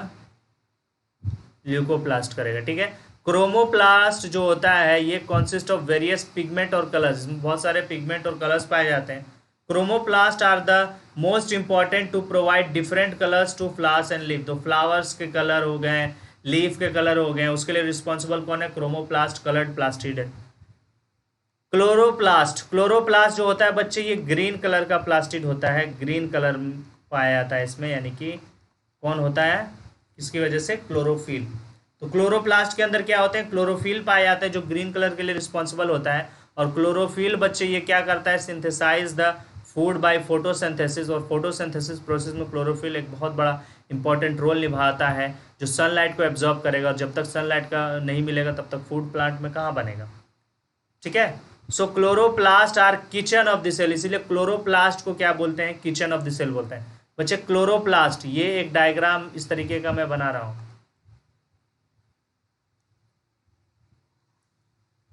Speaker 1: ल्यूकोप्लास्ट करेगा। ठीक है, क्रोमोप्लास्ट जो होता है ये कॉन्सिस्ट ऑफ वेरियस पिगमेंट और कलर्स, बहुत सारे पिगमेंट और कलर्स पाए जाते हैं। Chromoplast are the most important to provide different colours to flowers and leaf. तो फ्लावर्स के कलर हो गए, लीफ के कलर हो गए, उसके लिए रिस्पॉन्सिबल कौन है, क्रोमोप्लास्ट, कलर्ड प्लास्टिड है। क्लोरोप्लास्ट, क्लोरोप्लास्ट जो होता है बच्चे, ये ग्रीन कलर का प्लास्टिड होता है, ग्रीन कलर पाया जाता है इसमें। यानी कि कौन होता है, किसकी वजह से, क्लोरोफिल। तो क्लोरोप्लास्ट के अंदर क्या होते हैं, क्लोरोफिल पाया जाता है, जो ग्रीन कलर के लिए रिस्पॉन्सिबल होता है। और क्लोरोफिल बच्चे ये क्या करता है, synthesise the food by photosynthesis. और फोटोसिंथेसिस प्रोसेस में क्लोरोफिल एक बहुत बड़ा इंपॉर्टेंट रोल निभाता है, जो सनलाइट को एब्जॉर्ब करेगा। और जब तक सनलाइट का नहीं मिलेगा तब तक फूड प्लांट में कहाँ बनेगा। ठीक है, so chloroplast are kitchen of the cell. इसीलिए क्लोरोप्लास्ट को क्या बोलते हैं, किचन ऑफ द सेल बोलते हैं बच्चे। क्लोरोप्लास्ट, ये एक डायग्राम इस तरीके का मैं बना रहा हूँ,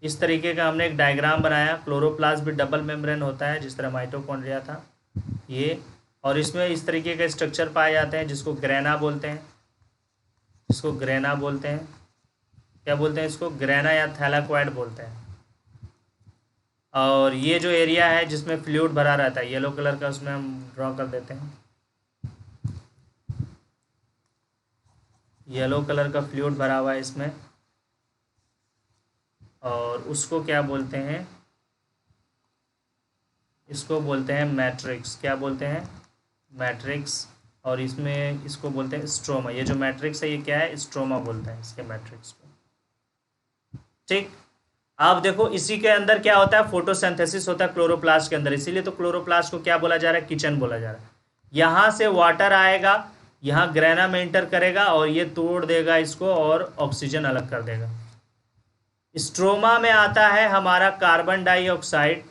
Speaker 1: इस तरीके का हमने एक डायग्राम बनाया। क्लोरोप्लास्ट भी डबल मेम्ब्रेन होता है, जिस तरह माइटोकॉन्ड्रिया था ये। और इसमें इस तरीके के स्ट्रक्चर पाए जाते हैं, जिसको ग्रेना बोलते हैं, इसको ग्रेना बोलते हैं। क्या बोलते हैं इसको, ग्रेना या थैलाक्वाइड बोलते हैं। और ये जो एरिया है जिसमें फ्लूइड भरा रहता है, येलो कलर का, उसमें हम ड्रॉ कर देते हैं, येलो कलर का फ्लूइड भरा हुआ है इसमें। और उसको क्या बोलते हैं, इसको बोलते हैं मैट्रिक्स। क्या बोलते हैं, मैट्रिक्स। और इसमें इसको बोलते हैं स्ट्रोमा। ये जो मैट्रिक्स है ये क्या है, स्ट्रोमा बोलते हैं इसके मैट्रिक्स को। ठीक, अब देखो इसी के अंदर क्या होता है, फोटोसिंथेसिस होता है क्लोरोप्लास्ट के अंदर। इसीलिए तो क्लोरोप्लास्ट को क्या बोला जा रहा है, किचन बोला जा रहा है। यहाँ से वाटर आएगा, यहाँ ग्रेना में इंटर करेगा और ये तोड़ देगा इसको और ऑक्सीजन अलग कर देगा। स्ट्रोमा में आता है हमारा कार्बन डाइऑक्साइड,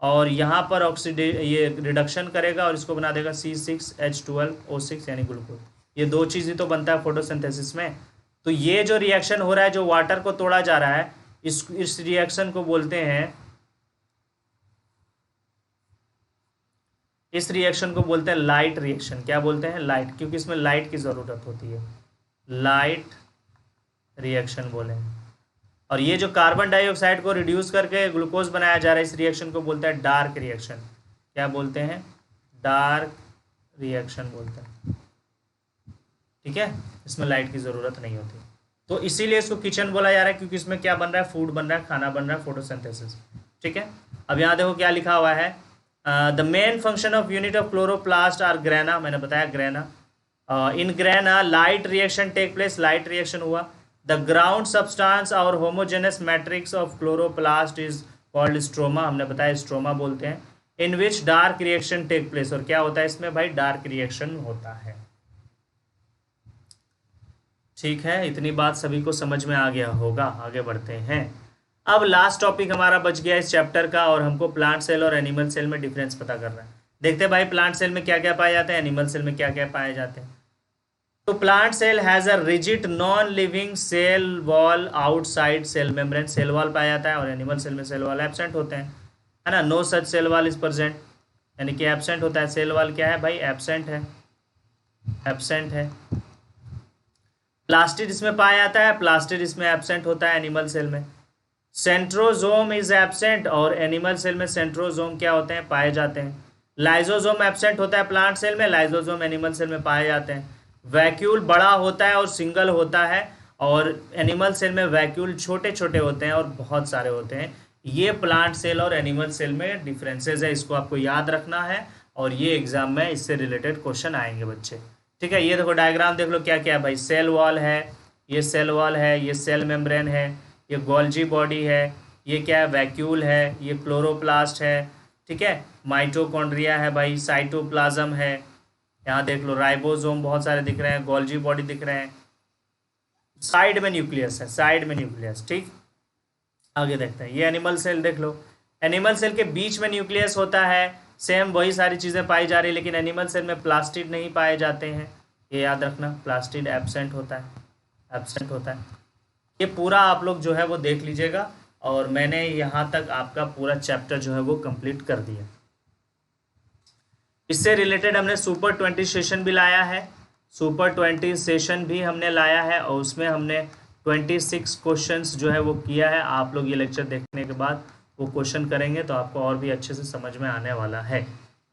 Speaker 1: और यहाँ पर ये रिडक्शन करेगा और इसको बना देगा C6H12O6 यानी ग्लूकोज। ये 2 चीज़ ही तो बनता है फोटोसिंथेसिस में। तो ये जो रिएक्शन हो रहा है, जो वाटर को तोड़ा जा रहा है, इस रिएक्शन को बोलते हैं इस रिएक्शन को बोलते हैं लाइट रिएक्शन। क्या बोलते हैं? लाइट, क्योंकि इसमें लाइट की ज़रूरत होती है, लाइट रिएक्शन बोले। और ये जो कार्बन डाइऑक्साइड को रिड्यूस करके ग्लूकोज बनाया जा रहा है, इस रिएक्शन को बोलते हैं डार्क रिएक्शन। क्या बोलते हैं? डार्क रिएक्शन बोलते हैं। ठीक है, इसमें लाइट की ज़रूरत नहीं होती, तो इसीलिए इसको किचन बोला जा रहा है, क्योंकि इसमें क्या बन रहा है? फूड बन रहा है, खाना बन रहा है, फोटोसिंथेसिस। ठीक है, अब यहाँ देखो क्या लिखा हुआ है, the main function of unit of chloroplast are grana. मैंने बताया grana. In grana light reaction take place, light reaction हुआ। The ground substance or homogeneous matrix of chloroplast is called stroma. हमने बताया स्ट्रोमा बोलते हैं। In which dark reaction take place, और क्या होता है इसमें भाई? डार्क रिएक्शन होता है। ठीक है, इतनी बात सभी को समझ में आ गया होगा। आगे बढ़ते हैं। अब लास्ट टॉपिक हमारा बच गया इस चैप्टर का, और हमको प्लांट सेल और एनिमल सेल में डिफरेंस पता करना है। देखते हैं भाई प्लांट सेल में क्या क्या पाए जाते हैं, एनिमल सेल में क्या क्या पाए जाते हैं। तो plant cell has a rigid non living cell wall outside cell membrane. Cell wall पाया जाता है, और एनिमल सेल में सेल वॉल एब्सेंट होते हैं, है ना। No such cell wall is present, यानी कि एब्सेंट होता है। सेल वॉल क्या है भाई? एब्सेंट है, एब्सेंट है। प्लास्टिड इसमें पाया जाता है, प्लास्टिड इसमें एब्सेंट होता है एनिमल सेल में। सेंट्रोजोम इज एब्सेंट, और एनिमल सेल में सेंट्रोजोम क्या होते हैं? पाए जाते हैं। लाइजोजोम एब्सेंट होता है प्लांट सेल में, लाइजोजोम एनिमल सेल में पाए जाते हैं। वैक्यूल बड़ा होता है और सिंगल होता है, और एनिमल सेल में वैक्यूल छोटे छोटे होते हैं और बहुत सारे होते हैं। ये प्लांट सेल और एनिमल सेल में डिफरेंसेस है, इसको आपको याद रखना है, और ये एग्जाम में इससे रिलेटेड क्वेश्चन आएंगे बच्चे। ठीक है, ये देखो डायग्राम देख लो क्या क्या है भाई। सेल वॉल है, ये सेल वॉल है, ये सेल मेम्ब्रेन है, ये गोल्जी बॉडी है, ये क्या है? वैक्यूल है, ये क्लोरोप्लास्ट है। ठीक है, माइटोकॉन्ड्रिया है भाई, साइटोप्लाज्म है, यहाँ देख लो राइबोसोम बहुत सारे दिख रहे हैं, गोल्जी बॉडी दिख रहे हैं, साइड में न्यूक्लियस है, साइड में न्यूक्लियस। ठीक, आगे देखते हैं। ये एनिमल सेल देख लो, एनिमल सेल के बीच में न्यूक्लियस होता है, सेम वही सारी चीज़ें पाई जा रही है, लेकिन एनिमल सेल में प्लास्टिड नहीं पाए जाते हैं, ये याद रखना। प्लास्टिड एब्सेंट होता है, एब्सेंट होता है। ये पूरा आप लोग जो है वो देख लीजिएगा, और मैंने यहाँ तक आपका पूरा चैप्टर जो है वो कंप्लीट कर दिया। इससे रिलेटेड हमने सुपर 20 सेशन भी लाया है, सुपर 20 सेशन भी हमने लाया है, और उसमें हमने 26 क्वेश्चंस जो है वो किया है। आप लोग ये लेक्चर देखने के बाद वो क्वेश्चन करेंगे तो आपको और भी अच्छे से समझ में आने वाला है।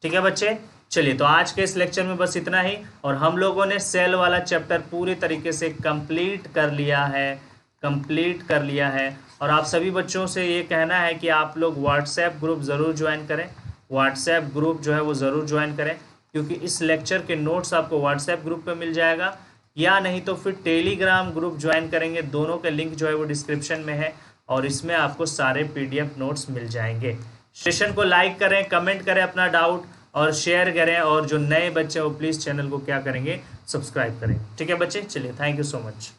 Speaker 1: ठीक है बच्चे, चलिए तो आज के इस लेक्चर में बस इतना ही, और हम लोगों ने सेल वाला चैप्टर पूरी तरीके से कंप्लीट कर लिया है, कंप्लीट कर लिया है। और आप सभी बच्चों से ये कहना है कि आप लोग व्हाट्सएप ग्रुप ज़रूर ज्वाइन करें, व्हाट्सएप ग्रुप जो है वो ज़रूर ज्वाइन करें, क्योंकि इस लेक्चर के नोट्स आपको व्हाट्सएप ग्रुप पे मिल जाएगा, या नहीं तो फिर टेलीग्राम ग्रुप ज्वाइन करेंगे। दोनों के लिंक जो है वो डिस्क्रिप्शन में है, और इसमें आपको सारे PDF नोट्स मिल जाएंगे। सेशन को लाइक करें, कमेंट करें अपना डाउट, और शेयर करें, और जो नए बच्चे हो प्लीज़ चैनल को क्या करेंगे? सब्सक्राइब करें। ठीक है बच्चे, चलिए, थैंक यू सो मच।